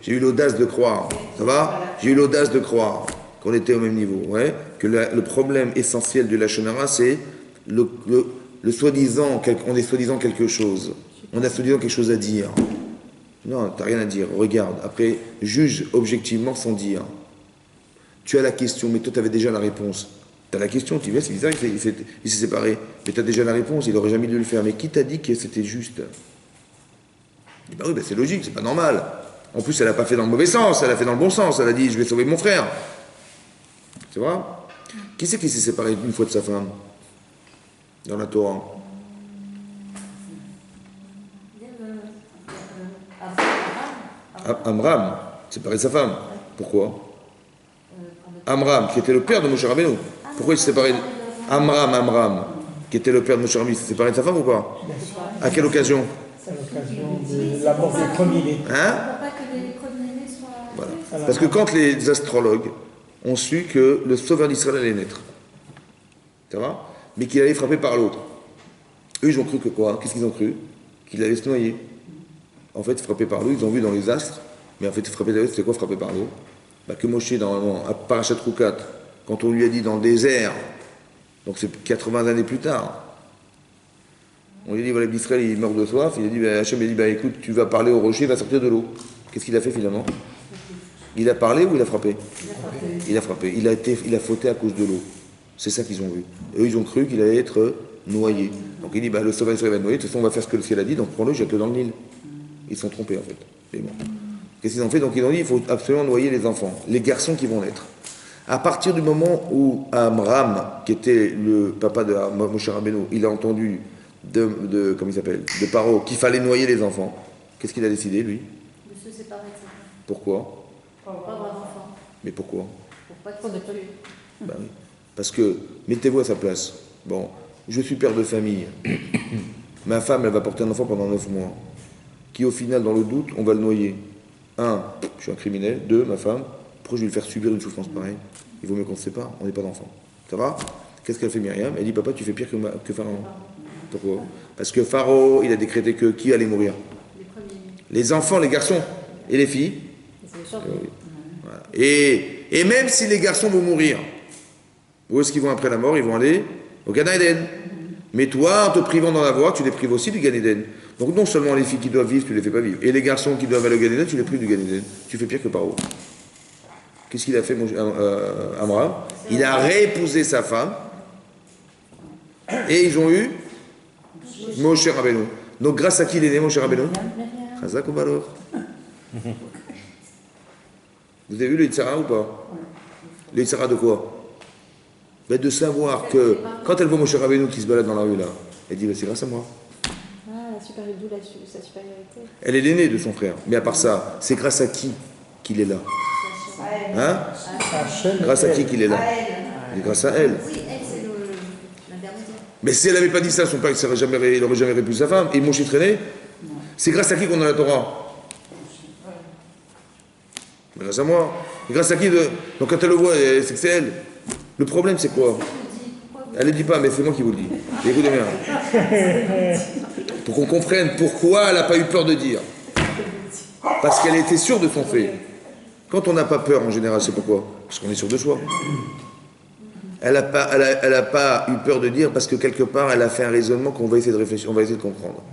Speaker 1: J'ai eu l'audace de croire. Ça va? J'ai eu l'audace de croire qu'on était au même niveau. Ouais? Que le problème essentiel de la Lachon Hara, c'est le soi-disant, on est soi-disant quelque chose. On a soi-disant quelque chose à dire. Non, t'as rien à dire. Regarde. Après, juge objectivement sans dire. Tu as la question, mais toi, tu avais déjà la réponse. Tu as la question, tu dis, c'est bizarre, il s'est séparé. Mais tu as déjà la réponse, il n'aurait jamais dû le faire. Mais qui t'a dit que c'était juste? Je dis, bah oui, bah c'est logique, c'est pas normal. En plus, elle n'a pas fait dans le mauvais sens, elle a fait dans le bon sens. Elle a dit, je vais sauver mon frère. Tu vois? Qui c'est qui s'est séparé une fois de sa femme? Dans la Torah. Amram, séparé de sa femme. Pourquoi? Amram, qui était le père de Moshe Rabbeinu. Pourquoi il s'est séparé de... Amram, qui était le père de Moshe Rabbeinu, il s'est séparé de sa femme ou pas? À quelle occasion?
Speaker 2: C'est l'occasion de la mort des premiers-nés.
Speaker 1: Hein? Voilà. Parce que quand les astrologues ont su que le sauveur d'Israël allait naître, ça va? Mais qu'il allait frapper par l'autre. Eux, ils ont cru que quoi? Qu'est-ce qu'ils ont cru? Qu'il allait se noyer. En fait, frapper par l'eau, ils ont vu dans les astres, mais en fait, frapper par l'eau, c'était quoi frapper par l'eau? Bah, que Moshe, normalement, à Parashat Roukat, quand on lui a dit dans le désert, donc c'est 80 années plus tard, on lui a dit, voilà, Israël, il meurt de soif, il a dit, bah, Hachem, il a dit, bah, écoute, tu vas parler au rocher, il va sortir de l'eau. Qu'est-ce qu'il a fait finalement? Il a parlé ou il a frappé? Il a frappé. Il a fauté à cause de l'eau. C'est ça qu'ils ont vu. Et eux, ils ont cru qu'il allait être noyé. Donc il dit, bah, le sauveur d'Israël va être noyé, de toute façon, on va faire ce que le ciel a dit, donc prends-le, jette-le dans le Nil. Ils sont trompés, en fait. Mais bon. Qu'est-ce qu'ils ont fait? Donc ils ont dit, il faut absolument noyer les enfants, les garçons qui vont naître. À partir du moment où Amram, qui était le papa de Moshe Rabbeinu, il a entendu comment il s'appelle, de Paro, qu'il fallait noyer les enfants, qu'est-ce qu'il a décidé, lui?
Speaker 4: De se séparer de ça.
Speaker 1: Pourquoi?
Speaker 4: Pour pas avoir d'enfant.
Speaker 1: Mais pourquoi?
Speaker 4: Pour pas qu'on ne tue.
Speaker 1: Ben oui. Parce que, mettez-vous à sa place. Bon, je suis père de famille. Ma femme, elle va porter un enfant pendant 9 mois. Qui, au final, dans le doute, on va le noyer. 1, je suis un criminel. 2, ma femme, pourquoi je vais lui faire subir une souffrance pareille? Il vaut mieux qu'on se sépare, on n'est pas d'enfant. Ça va? Qu'est-ce qu'elle fait Myriam? Elle dit, papa, tu fais pire que Pharaon. Pourquoi? Parce que Pharaon, il a décrété que qui allait mourir?
Speaker 4: Les premiers.
Speaker 1: Les enfants, les garçons. Et les filles?
Speaker 4: C'est les survivants.
Speaker 1: Voilà. Et même si les garçons vont mourir, où est-ce qu'ils vont après la mort? Ils vont aller au Gan Eden. Mais toi, en te privant d'en avoir, tu les prives aussi du Gan Eden. Donc non seulement les filles qui doivent vivre, tu les fais pas vivre. Et les garçons qui doivent aller au Gan Eden, tu les prives du Gan Eden. Tu fais pire que Paro. Qu'est-ce qu'il a fait, Amram? Il a réépousé sa femme. Et ils ont eu Moshe Rabbeinu. Donc grâce à qui il est né, Moshe Rabbeinu? Chazak ou Baruch. Vous avez vu le Yitzhara ou pas? Le Yitzhara de quoi? Ben de savoir que quand elle voit Moshe Rabbeinu qui se balade dans la rue là, elle dit ben c'est grâce à moi.
Speaker 3: Ah, la supériorité, d'où sa supériorité.
Speaker 1: Elle est l'aînée de son frère. Mais à part ça, c'est grâce à qui qu'il est là? Hein? Grâce à qui qu'il est là? C'est grâce à elle.
Speaker 4: Oui, elle, c'est l'intermédiaire.
Speaker 1: Mais si elle n'avait pas dit ça, son père il n'aurait jamais répondu sa femme. Et Moshe traîné. C'est grâce à qui qu'on a la Torah? Grâce à moi. Et grâce à qui Donc quand elle le voit, c'est que c'est elle. Le problème c'est quoi? Elle ne le dit pas, mais c'est moi qui vous le dis. Et écoutez bien. Pour qu'on comprenne pourquoi elle n'a pas eu peur de dire. Parce qu'elle était sûre de son fait. Quand on n'a pas peur en général, c'est pourquoi? Parce qu'on est sûr de soi. Elle n'a pas eu peur de dire parce que quelque part elle a fait un raisonnement qu'on va essayer de réfléchir, on va essayer de comprendre.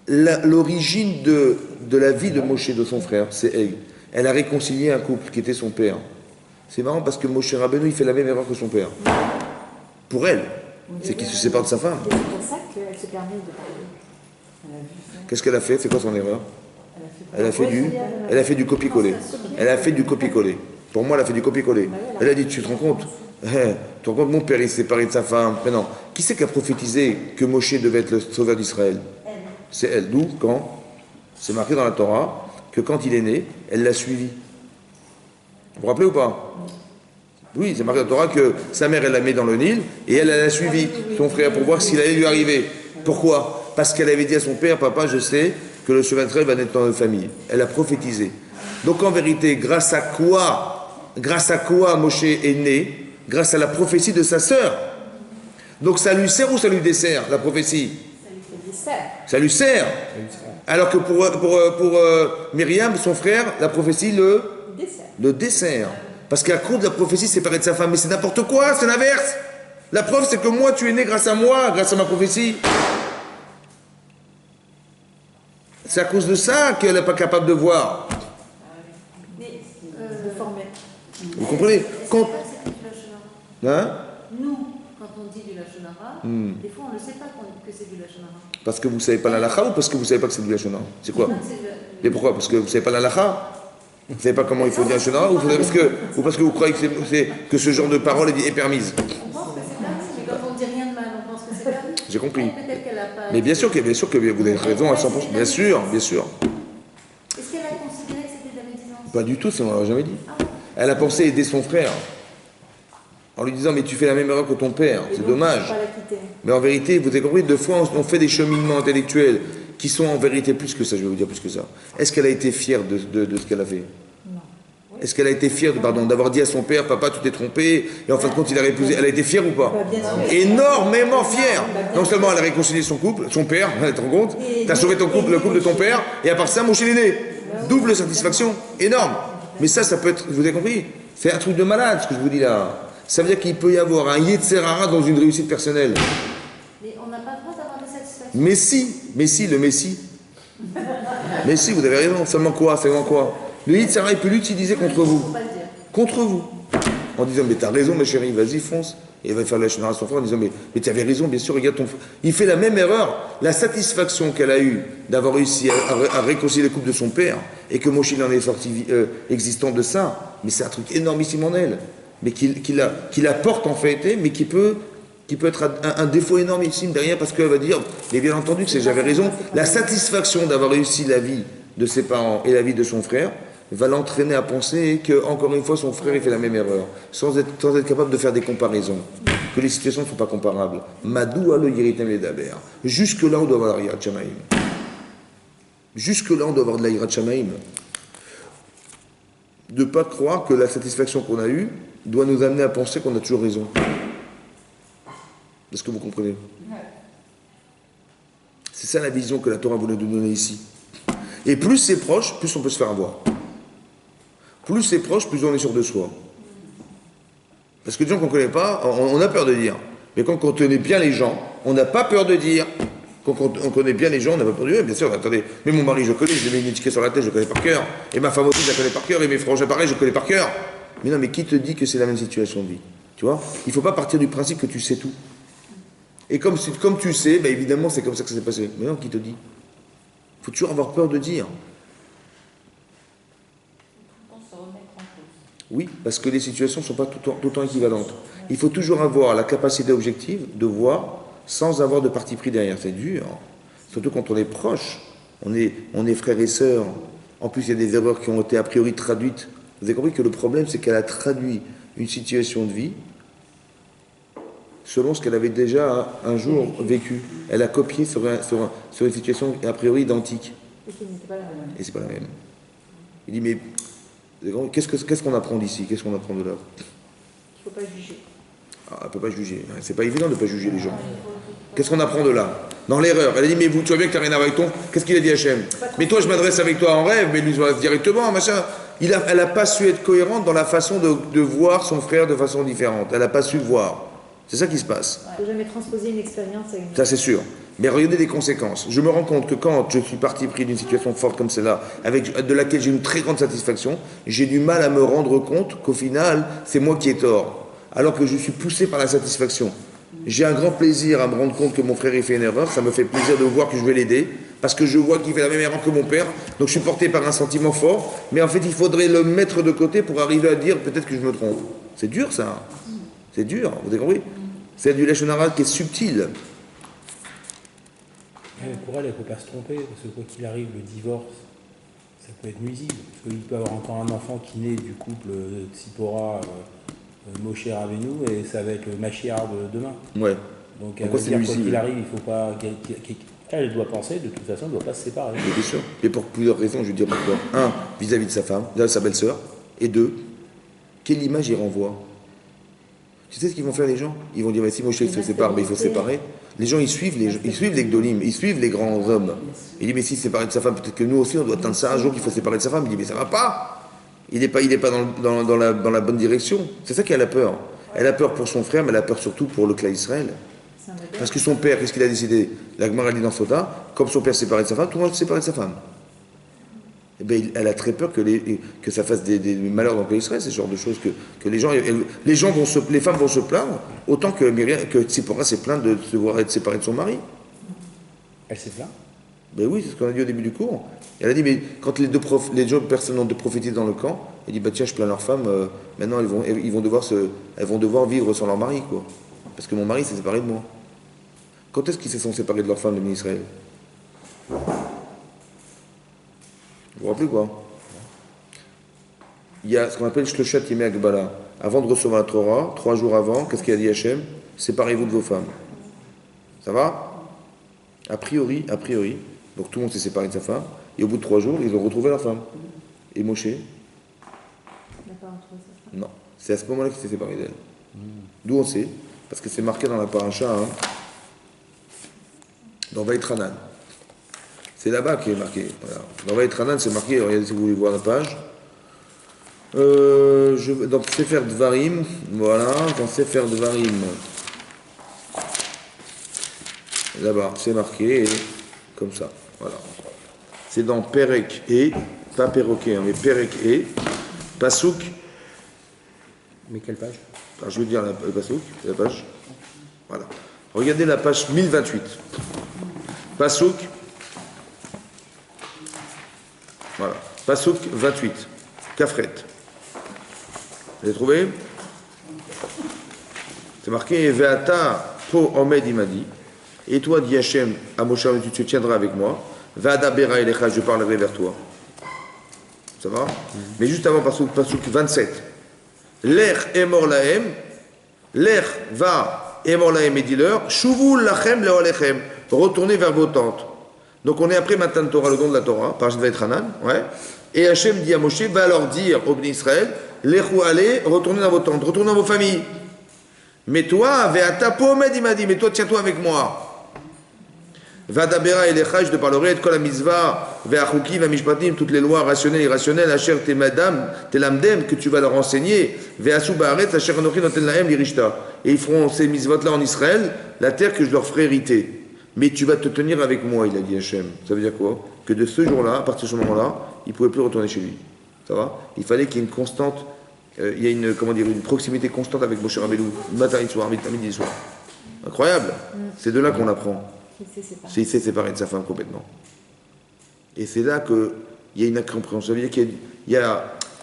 Speaker 1: L'origine de la vie de Moshe, de son frère, c'est elle. Elle a réconcilié un couple qui était son père. C'est marrant parce que Moshe Rabbeinu, il fait la même erreur que son père. Pour elle, c'est qu'il se sépare de sa femme.
Speaker 3: C'est pour ça qu'elle se permet de parler.
Speaker 1: Qu'est-ce qu'elle a fait? C'est quoi son erreur? Elle a fait du copier-coller. Elle a fait du copier-coller. Pour moi, elle a fait du copier-coller. Elle a dit, tu te rends compte? Tu te rends compte, mon père, il s'est séparé de sa femme. Mais non. Qui c'est qui a prophétisé que Moshe devait être le sauveur d'Israël? C'est elle. D'où? Quand? C'est marqué dans la Torah que quand il est né, elle l'a suivi. Vous vous rappelez ou pas? Oui, c'est marqué dans la Torah que sa mère, elle l'a mis dans le Nil et elle a suivi son frère pour voir s'il allait lui arriver. Pourquoi? Parce qu'elle avait dit à son père, papa, je sais que le cheval va naître dans notre famille. Elle a prophétisé. Donc en vérité, grâce à quoi Moshe est né? Grâce à la prophétie de sa sœur. Donc ça lui sert ou ça lui dessert, la prophétie? Ça lui sert. Alors que pour Myriam, son frère, la prophétie le dessert. Parce qu'à cause de la prophétie, séparé de sa femme. Mais c'est n'importe quoi, c'est l'inverse. La preuve, c'est que moi, tu es né grâce à moi, grâce à ma prophétie. C'est à cause de ça qu'elle n'est pas capable de voir. Vous comprenez? Quand... Hein?
Speaker 4: Nous, quand on dit du Lachon Hara, des fois on ne sait pas que c'est du Lachon Hara.
Speaker 1: Parce que vous ne savez pas la lacha ou parce que vous ne savez pas que c'est du Lachon Hara? C'est quoi? Et pourquoi? Parce que vous ne savez pas la lacha? Vous ne savez pas comment il faut dire Lachon Hara ou parce que vous croyez que ce genre de parole est permise?
Speaker 4: On pense que c'est permis, mais quand on ne dit rien de mal, on pense que c'est permis.
Speaker 1: J'ai compris.
Speaker 4: Peut-être qu'elle n'a pas...
Speaker 1: Mais bien sûr que vous avez raison à 100%. Bien sûr.
Speaker 4: Est-ce qu'elle a considéré que c'était de la médisance?
Speaker 1: Pas du tout, ça ne m'aurait jamais dit. Elle a pensé aider son frère. En lui disant, mais tu fais la même erreur que ton père, c'est dommage. Mais en vérité, vous avez compris, deux fois on fait des cheminements intellectuels qui sont en vérité plus que ça, je vais vous dire plus que ça. Est-ce qu'elle a été fière de ce qu'elle a fait? Non. Est-ce qu'elle a été fière d'avoir dit à son père, papa, tu t'es trompé, et en fin de compte, il a répondu, elle a été fière ou pas? Énormément fière. Non seulement elle a réconcilié son couple, son père, tu te rends compte? Tu as sauvé le couple de ton père, et à part ça, Moshe est né. Double satisfaction, énorme. Mais ça peut être, vous avez compris? C'est un truc de malade, ce que je vous dis là. Ça veut dire qu'il peut y avoir un Yetzer Hara dans une réussite personnelle.
Speaker 4: Mais on n'a pas le droit d'avoir des satisfactions.
Speaker 1: Messi, le Messi. Messi, vous avez raison. Seulement quoi? Le Yetzer Hara, il peut l'utiliser contre vous.
Speaker 4: Faut pas le dire.
Speaker 1: Contre vous. En disant, mais t'as raison, ma chérie, vas-y, fonce. Et il va faire la chenard à son frère en disant, mais tu avais raison, bien sûr, regarde ton frère. Il fait la même erreur. La satisfaction qu'elle a eue d'avoir réussi à réconcilier le couple de son père et que Moshe en est sorti existant de ça, mais c'est un truc énormissime en elle. Mais qui la porte en fait, mais qui peut être un défaut énormissime derrière parce qu'elle va dire, mais bien entendu que j'avais raison, la satisfaction d'avoir réussi la vie de ses parents et la vie de son frère va l'entraîner à penser que, encore une fois, son frère il fait la même erreur, sans être capable de faire des comparaisons, que les situations ne sont pas comparables. Madoua le yiritem les daber. Jusque là on doit avoir la yirat shamaim. Jusque là on doit avoir de la yirat shamaim. De ne pas croire que la satisfaction qu'on a eue doit nous amener à penser qu'on a toujours raison. Est-ce que vous comprenez? C'est ça la vision que la Torah voulait nous donner ici. Et plus c'est proche, plus on peut se faire avoir. Plus c'est proche, plus on est sûr de soi. Parce que des gens qu'on ne connaît pas, on a peur de dire. Mais quand on connaît bien les gens, on n'a pas peur de dire. Quand on connaît bien les gens, on n'a pas peur de dire. Bien sûr, attendez, mais mon mari, je connais, je lui ai mis une étiquette sur la tête, je connais par cœur. Et ma femme aussi, je la connais par cœur. Et mes frangins, pareil, je connais par cœur. Mais non, mais qui te dit que c'est la même situation de vie? Tu vois? Il ne faut pas partir du principe que tu sais tout. Et comme tu sais, ben évidemment, c'est comme ça que ça s'est passé. Mais non, qui te dit? Il faut toujours avoir peur de dire. Oui, parce que les situations ne sont pas tout le temps équivalentes. Il faut toujours avoir la capacité objective de voir sans avoir de parti pris derrière. C'est dur. Surtout quand on est proche. On est frères et sœurs. En plus, il y a des erreurs qui ont été a priori traduites. Vous avez compris que le problème, c'est qu'elle a traduit une situation de vie selon ce qu'elle avait déjà un jour vécu. Elle a copié sur une situation a priori identique. Et c'est pas la même. Il dit, mais qu'est-ce qu'on apprend d'ici? Qu'est-ce qu'on apprend de là?
Speaker 3: Il ne faut pas juger.
Speaker 1: Ah, elle ne peut pas juger. C'est pas évident de ne pas juger les gens. Qu'est-ce qu'on apprend de là? Dans l'erreur. Elle a dit, mais vous, tu vois bien que tu n'as rien à voir avec ton... Qu'est-ce qu'il a dit Hachem? Mais toi, je m'adresse avec toi en rêve, mais lui, directement, machin. Elle n'a pas su être cohérente dans la façon de voir son frère de façon différente. Elle n'a pas su voir. C'est ça qui se passe.
Speaker 3: Il ne faut jamais transposer une expérience à une autre.
Speaker 1: Ça, c'est sûr. Mais regardez les conséquences. Je me rends compte que quand je suis parti pris d'une situation forte comme celle-là, de laquelle j'ai une très grande satisfaction, j'ai du mal à me rendre compte qu'au final, c'est moi qui ai tort. Alors que je suis poussé par la satisfaction. J'ai un grand plaisir à me rendre compte que mon frère il fait une erreur. Ça me fait plaisir de voir que je vais l'aider. Parce que je vois qu'il fait la même erreur que mon père. Donc je suis porté par un sentiment fort. Mais en fait, il faudrait le mettre de côté pour arriver à dire peut-être que je me trompe. C'est dur, ça. C'est dur, vous avez compris? C'est du lashon hara qui est subtil.
Speaker 5: Pour elle, elle ne peut pas se tromper, parce que quoi qu'il arrive, le divorce, ça peut être nuisible. Parce qu'il peut avoir encore un enfant qui naît du couple Tzipora, Moshe Rabbeinu, et ça va être le Mashiach de demain.
Speaker 1: Ouais.
Speaker 5: Donc elle va dire, quoi qu'il arrive, il ne faut pas... Elle doit penser, de toute façon, elle ne doit pas se séparer.
Speaker 1: Bien sûr. Et pour plusieurs raisons, je veux dire pourquoi. Un, vis-à-vis de sa femme, de sa belle-sœur. Et deux, quelle image il renvoie? Tu sais ce qu'ils vont faire les gens? Ils vont dire, mais si Moshe se sépare, mais il faut se séparer. Les gens, ils suivent les Gdolim, ils suivent les grands hommes. Il dit, mais s'il se sépare de sa femme, peut-être que nous aussi, on doit atteindre ça un jour qu'il faut se séparer de sa femme. Il dit, mais ça va pas. Il n'est pas dans la bonne direction. C'est ça qu'elle a peur. Elle a peur pour son frère, mais elle a peur surtout pour le clan Israël. Parce que son père, qu'est-ce qu'il a décidé? La Gemara dit dans Sota, comme son père s'est séparé de sa femme, tout le monde se sépare de sa femme. Eh bien, elle a très peur que ça fasse des malheurs dans le pays Israël, c'est ce genre de choses que les femmes vont se plaindre, autant que Tzipora s'est plainte de se voir être séparée de son mari.
Speaker 5: Elle s'est plainte?
Speaker 1: Ben oui, c'est ce qu'on a dit au début du cours. Elle a dit, mais quand les deux personnes ont de prophétiser dans le camp, elle dit, bah tiens, je plains leur femme, maintenant elles vont devoir vivre sans leur mari, quoi. Parce que mon mari s'est séparé de moi. Quand est-ce qu'ils se sont séparés de leur femme, les Israël? Vous vous rappelez quoi? Il y a ce qu'on appelle Shloshat Yemei Hagbala. Avant de recevoir la Torah, 3 jours avant, qu'est-ce qu'il a dit Hachem? Séparez-vous de vos femmes. Ça va? A priori, donc tout le monde s'est séparé de sa femme, et au bout de 3 jours, ils ont retrouvé leur femme. Et Moshe? Non. C'est à ce moment-là qu'il s'est séparé d'elle. D'où on sait? Parce que c'est marqué dans la paracha, dans Vaïtranan. C'est là-bas qui est marqué. Voilà. Dans Vaïtranan, c'est marqué, regardez si vous voulez voir la page. Dans Sefer Dvarim, voilà, dans Sefer Dvarim. Là-bas, c'est marqué, comme ça. Voilà. C'est dans Perek et, pas Perroquet, mais Perek et, Pasouk.
Speaker 5: Mais quelle page?
Speaker 1: Alors, je veux dire le Pasouk, la page. Voilà. Regardez la page 1028. Pasouk. Voilà. Pasouk 28. Kafret. Vous avez trouvé? C'est marqué Ve'ata po omed imadi. Et toi, dit Hachem, à Moshe, tu te tiendras avec moi. Ve'ada bera elecha, je parlerai vers toi. Ça va? Mais juste avant, Pasouk 27. L'ech emor lahem. L'ech va emor lahem et dis-leur. Shuvul lachem leolechem. Retournez vers vos tentes. Donc on est après Matan Torah, le don de la Torah, par Vaïtranan, ouais. Et Hachem dit à Moshe, va leur dire au Bnei Israël, l'echou allez, retournez dans vos tentes, retournez dans vos familles. Mais toi, ve'ata po omed, il m'a dit, mais toi tiens-toi avec moi. Vadabera elecha, je te parlerai de kol ha-mitzvah, ve'achuki, ve'mishpatim, toutes les lois rationnelles et irrationnelles, asher telamdem, que tu vas leur enseigner, ve'asu ba'aretz, asher anochi noten lahem lirishta. Et ils feront ces mitzvot-là en Israël, la terre que je leur ferai hériter. Mais tu vas te tenir avec moi, il a dit Hachem. Ça veut dire quoi? Que de ce jour-là, à partir de ce moment-là, il ne pouvait plus retourner chez lui. Ça va? Il fallait qu'il y ait une constante, il y a une, comment dire, une proximité constante avec Moshe Rabbeinu, matin et soir, midi et soir. Incroyable. C'est de là qu'on apprend. Il s'est séparé de sa femme complètement. Et c'est là qu'il y a une incompréhension.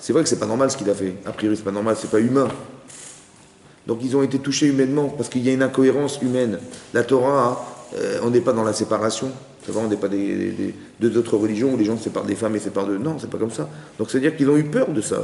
Speaker 1: C'est vrai que c'est pas normal ce qu'il a fait. A priori, c'est pas normal, c'est pas humain. Donc ils ont été touchés humainement parce qu'il y a une incohérence humaine. La Torah, on n'est pas dans la séparation. Ça va, on n'est pas deux autres religions où les gens se séparent des femmes et se séparent d'eux. Non, c'est pas comme ça. Donc c'est-à-dire qu'ils ont eu peur de ça.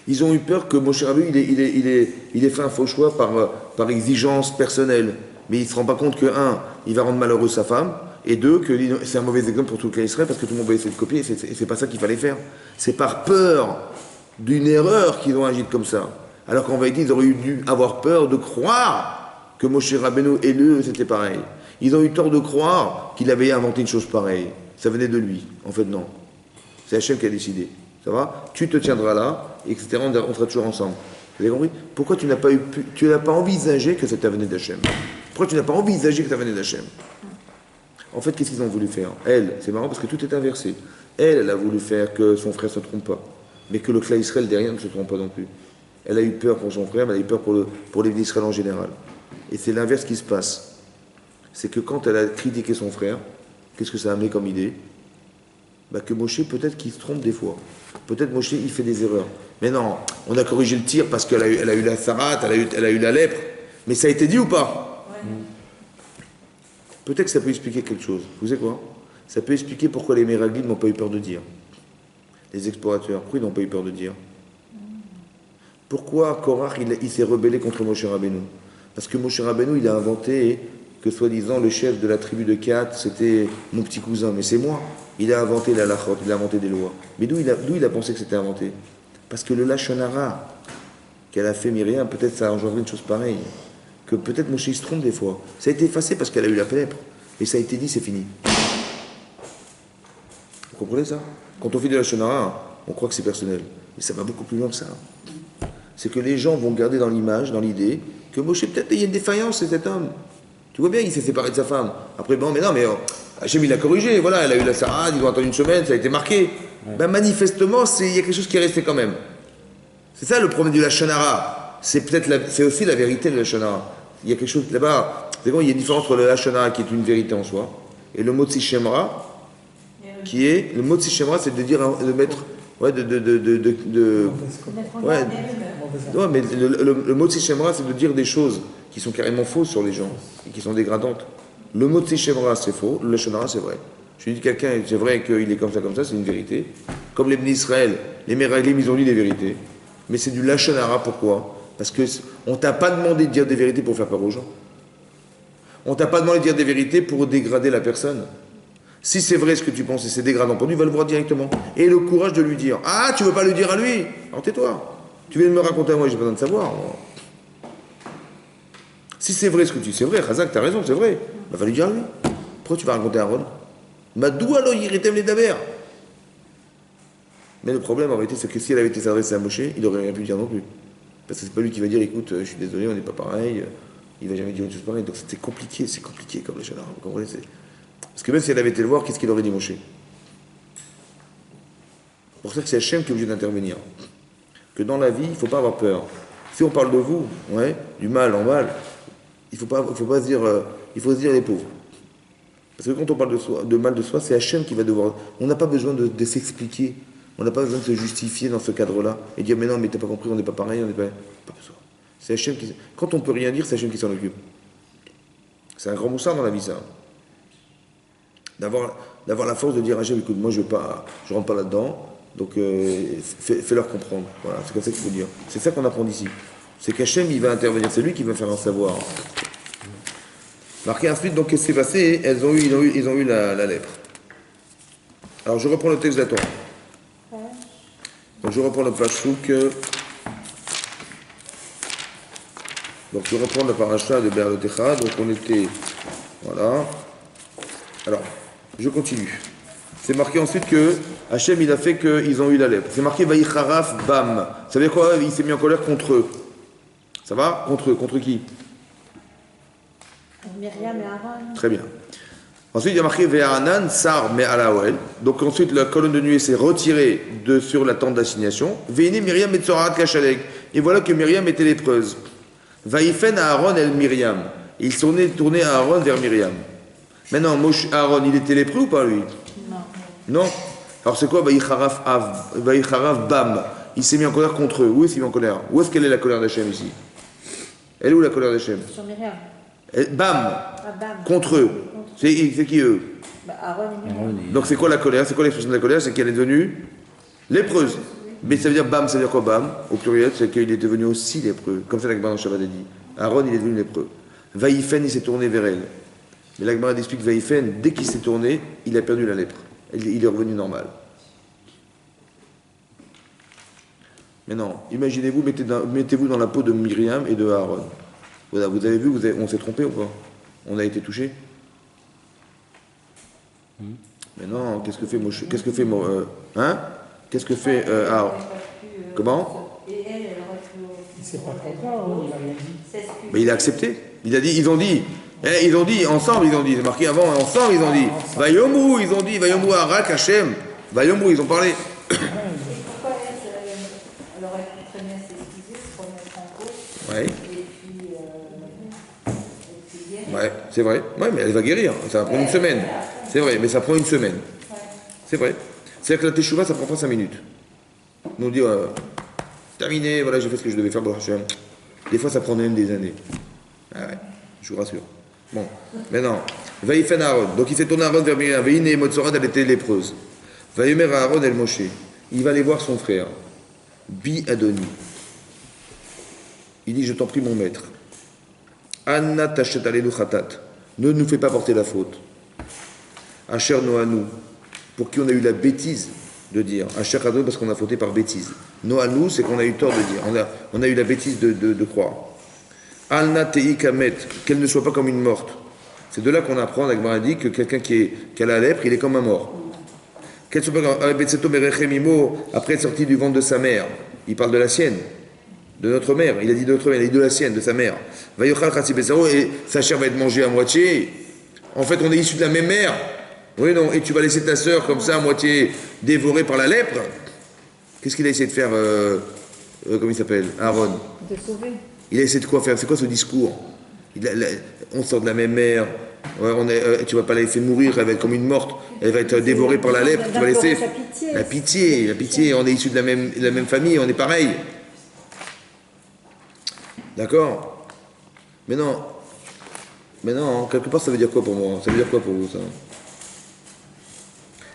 Speaker 1: Ils ont eu peur que Moshe Rabbeinu il ait fait un faux choix par exigence personnelle. Mais il ne se rend pas compte que, un, il va rendre malheureux sa femme, et deux, que c'est un mauvais exemple pour tout le Israël parce que tout le monde va essayer de copier, et c'est pas ça qu'il fallait faire. C'est par peur d'une erreur qu'ils ont agi comme ça. Alors qu'en vérité, ils auraient dû avoir peur de croire que Moshe Rabbeinu et eux, c'était pareil. Ils ont eu tort de croire qu'il avait inventé une chose pareille. Ça venait de lui. En fait, non. C'est Hachem qui a décidé. Ça va? Tu te tiendras là, etc. On sera toujours ensemble. Vous avez compris? Pourquoi tu n'as pas envisagé que ça venait d'Hachem? Pourquoi tu n'as pas envisagé que ça venait d'Hachem? En fait, qu'est-ce qu'ils ont voulu faire? Elle, c'est marrant parce que tout est inversé. Elle a voulu faire que son frère ne se trompe pas. Mais que le clan Israël derrière ne se trompe pas non plus. Elle a eu peur pour son frère, mais elle a eu peur pour les d'Israël en général. Et c'est l'inverse qui se passe. C'est que quand elle a critiqué son frère, qu'est-ce que ça a amené comme idée? Que Moshe, peut-être qu'il se trompe des fois. Peut-être Moshe, il fait des erreurs. Mais non, on a corrigé le tir parce qu'elle a eu la sarate, elle a eu la lèpre. Mais ça a été dit ou pas? Ouais. Peut-être que ça peut expliquer quelque chose. Vous savez quoi? Ça peut expliquer pourquoi les Méraglim n'ont pas eu peur de dire. Les explorateurs, pourquoi ils n'ont pas eu peur de dire? Pourquoi Korach, il s'est rebellé contre Moshe Rabbeinu? Parce que Moshe Rabbeinu, il a inventé que soi-disant le chef de la tribu de Kehat, c'était mon petit cousin, mais c'est moi. Il a inventé la lachot, il a inventé des lois. Mais d'où il a pensé que c'était inventé? Parce que le lachon hara qu'elle a fait Myriam, peut-être ça a engendré une chose pareille. Que peut-être Moshe se trompe des fois. Ça a été effacé parce qu'elle a eu la lèpre. Et ça a été dit, c'est fini. Vous comprenez ça? Quand on fait du lachon hara, on croit que c'est personnel. Mais ça va beaucoup plus loin que ça. C'est que les gens vont garder dans l'image, dans l'idée, que Moshe, peut-être il y a une défaillance, c'est cet homme. Tu vois bien, il s'est séparé de sa femme. Après, bon, mais non, mais Hachem, il a corrigé, voilà, elle a eu la sarade, ils ont attendu une semaine, ça a été marqué. Ouais. Manifestement, il y a quelque chose qui est resté quand même. C'est ça le problème du lachon hara. C'est aussi la vérité de lachon hara. Il y a quelque chose là-bas. C'est bon, il y a une différence entre le lachon hara qui est une vérité en soi et le motzi shemra qui est le motzi shemra, c'est de dire, de mettre, ouais, ouais, mais le motzi shemra, c'est de dire des choses qui sont carrément fausses sur les gens et qui sont dégradantes. Le motzi shemra, c'est faux. Le lachon hara, c'est vrai. Je dis quelqu'un, c'est vrai qu'il est comme ça, c'est une vérité. Comme les Bnei Israël, les Meraglim, ils ont dit des vérités. Mais c'est du lachon hara, pourquoi? Parce qu'on ne t'a pas demandé de dire des vérités pour faire peur aux gens. On ne t'a pas demandé de dire des vérités pour dégrader la personne. Si c'est vrai ce que tu penses et c'est dégradant pour lui, il va le voir directement. Et le courage de lui dire, ah, tu ne veux pas le dire à lui? Alors tais-toi. Tu viens de me raconter à moi, j'ai pas besoin de savoir. Si c'est vrai ce que tu dis, c'est vrai, Chazak, tu as raison, c'est vrai. Il va lui dire à lui. Pourquoi tu vas raconter à Aaron? Madou alors yiritem les daber. Mais le problème en réalité, c'est que si elle avait été s'adresser à Moshe, il n'aurait rien pu dire non plus. Parce que c'est pas lui qui va dire, écoute, je suis désolé, on n'est pas pareil. Il va jamais dire une chose pareille. Donc c'est compliqué comme le Shana. Vous comprenez? Parce que même si elle avait été le voir, qu'est-ce qu'il aurait dit Moshe? C'est pour ça que c'est Hachem qui est obligé d'intervenir. Que dans la vie, il ne faut pas avoir peur. Si on parle de vous, ouais, du mal en mal, il faut se dire les pauvres. Parce que quand on parle de mal de soi, c'est Hachem qui va devoir. On n'a pas besoin de s'expliquer. On n'a pas besoin de se justifier dans ce cadre-là et dire mais non, mais t'as pas compris, on n'est pas pareil, on n'est pas besoin. C'est Hachem qui. Quand on peut rien dire, c'est Hachem qui s'en occupe. C'est un grand moussard dans la vie, ça. D'avoir la force de dire à Hachem, écoute, moi je rentre pas là-dedans, donc fais-leur comprendre. Voilà, c'est comme ça qu'il faut dire. C'est ça qu'on apprend d'ici. C'est qu'Hachem, il va intervenir, c'est lui qui va faire un savoir. Marqué ensuite, donc qu'est-ce qui s'est passé? Ils ont eu la lèpre. Alors je reprends le texte de la Torah. Donc je reprends le pasuk. Donc je reprends le paracha de Be'alotecha. Donc on était, voilà, Alors, je continue. C'est marqué ensuite que Hachem, il a fait qu'ils ont eu la lèpre. C'est marqué Vaïcharaf Bam. Ça veut dire quoi? Il s'est mis en colère contre eux. Ça va? Contre eux. Contre qui?
Speaker 3: Myriam et Aaron.
Speaker 1: Très bien. Ensuite, il y a marqué Ve'anan Sar Me'alawel. Donc ensuite, la colonne de nuée s'est retirée de sur la tente d'assignation. Ve'ine Myriam et Tzorat Kachalek. Et voilà que Myriam était lépreuse. Vaïfen Aaron el Myriam. Il s'en est tourné à Aaron vers Myriam. Maintenant, Aaron, il était lépreux ou pas lui?
Speaker 3: Non.
Speaker 1: Non. Alors c'est quoi Vaïcharaf Bam? Il s'est mis en colère contre eux. Où est-ce qu'il est mis en colère? Où est-ce qu'elle est la colère d'Hachem ici? Elle est où la colère d'Hachem?
Speaker 3: Sur Myriam.
Speaker 1: Bam.
Speaker 3: Ah, bam.
Speaker 1: Contre eux. C'est qui eux?
Speaker 3: Bah, Aaron et Myriam.
Speaker 1: Donc c'est quoi la colère? C'est quoi l'expression de la colère? C'est qu'elle est devenue lépreuse. Mais ça veut dire Bam, ça veut dire quoi Bam? Au pluriel, c'est qu'il est devenu aussi lépreux. Comme ça l'Agmara dans Shabbat a dit. Aaron, il est devenu lépreux. Vaïfen, il s'est tourné vers elle. Mais l'Agmara explique Vaïfen, dès qu'il s'est tourné, il a perdu la lèpre. Il est revenu normal. Mais non, imaginez-vous, mettez-vous dans la peau de Myriam et de Aaron. Voilà, vous avez vu, on s'est trompé ou pas? On a été touché? Mais non, qu'est-ce que fait Moshe? Qu'est-ce que fait hein? Qu'est-ce que fait Aaron? Comment?
Speaker 4: Et elle aurait pu.
Speaker 2: C'est pas trop tard, il a rien dit.
Speaker 1: Mais il a accepté. Ils ont dit, ensemble, ils ont dit, c'est marqué avant, ensemble, ils ont dit, Vayomou, Vayomou Arak Hashem, Vayomou, ils ont parlé.
Speaker 4: Et pourquoi elle aurait pu très bien s'excuser, se remettre en cause,
Speaker 1: Ouais,
Speaker 4: et puis guérir.
Speaker 1: ouais, c'est vrai. Ouais, mais elle va guérir. Ça va prendre une semaine. C'est vrai, mais ça prend une semaine. C'est vrai. C'est-à-dire que la Teshuvah, ça prend pas 5 minutes. Nous on dit, terminé, voilà, j'ai fait ce que je devais faire pour Hashem. Des fois, ça prend même des années. Ah ouais, je vous rassure. Bon, maintenant, Vaïfen Aaron. Donc il s'est tourné Aaron vers Myriam. Vaïne et Motsorad, elle était lépreuse. Vaïmer Aaron el Moshe. Il va aller voir son frère. Bi Adoni. Il dit, je t'en prie, mon maître. Anna tachet alelu khatat. Ne nous fais pas porter la faute. Asher Noanou. Pour qui on a eu la bêtise de dire. Asher Adon, parce qu'on a fauté par bêtise. Noanou, c'est qu'on a eu tort de dire. On a eu la bêtise de croire. Alna tei kamet, qu'elle ne soit pas comme une morte. C'est de là qu'on apprend, la Gemara dit, que quelqu'un qui a la lèpre, il est comme un mort. Qu'elle soit pas comme après être sorti du ventre de sa mère. Il parle de la sienne, de notre mère. Il a dit de notre mère, il a dit de la sienne, de sa mère. Et sa chair va être mangée à moitié. En fait, on est issus de la même mère. Oui, non, et tu vas laisser ta sœur comme ça, à moitié dévorée par la lèpre. Qu'est-ce qu'il a essayé de faire, comment il s'appelle, Aaron?
Speaker 3: De sauver.
Speaker 1: Il a essayé de quoi faire? C'est quoi ce discours? On sort de la même mère. Ouais, tu vas pas la laisser mourir, elle va être comme une morte. Elle va être dévorée par la lèpre. Tu vas laisser la pitié. On est issus de la même famille, on est pareil. D'accord? Mais non, quelque part ça veut dire quoi pour moi? Ça veut dire quoi pour vous ça?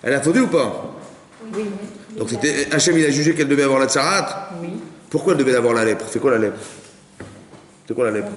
Speaker 1: Elle a fauté ou pas?
Speaker 3: Oui.
Speaker 1: Donc c'était Hachem, il a jugé qu'elle devait avoir la tsarat.
Speaker 3: Oui.
Speaker 1: Pourquoi elle devait avoir la lèpre? C'est quoi la lèpre? C'est quoi la lèpre?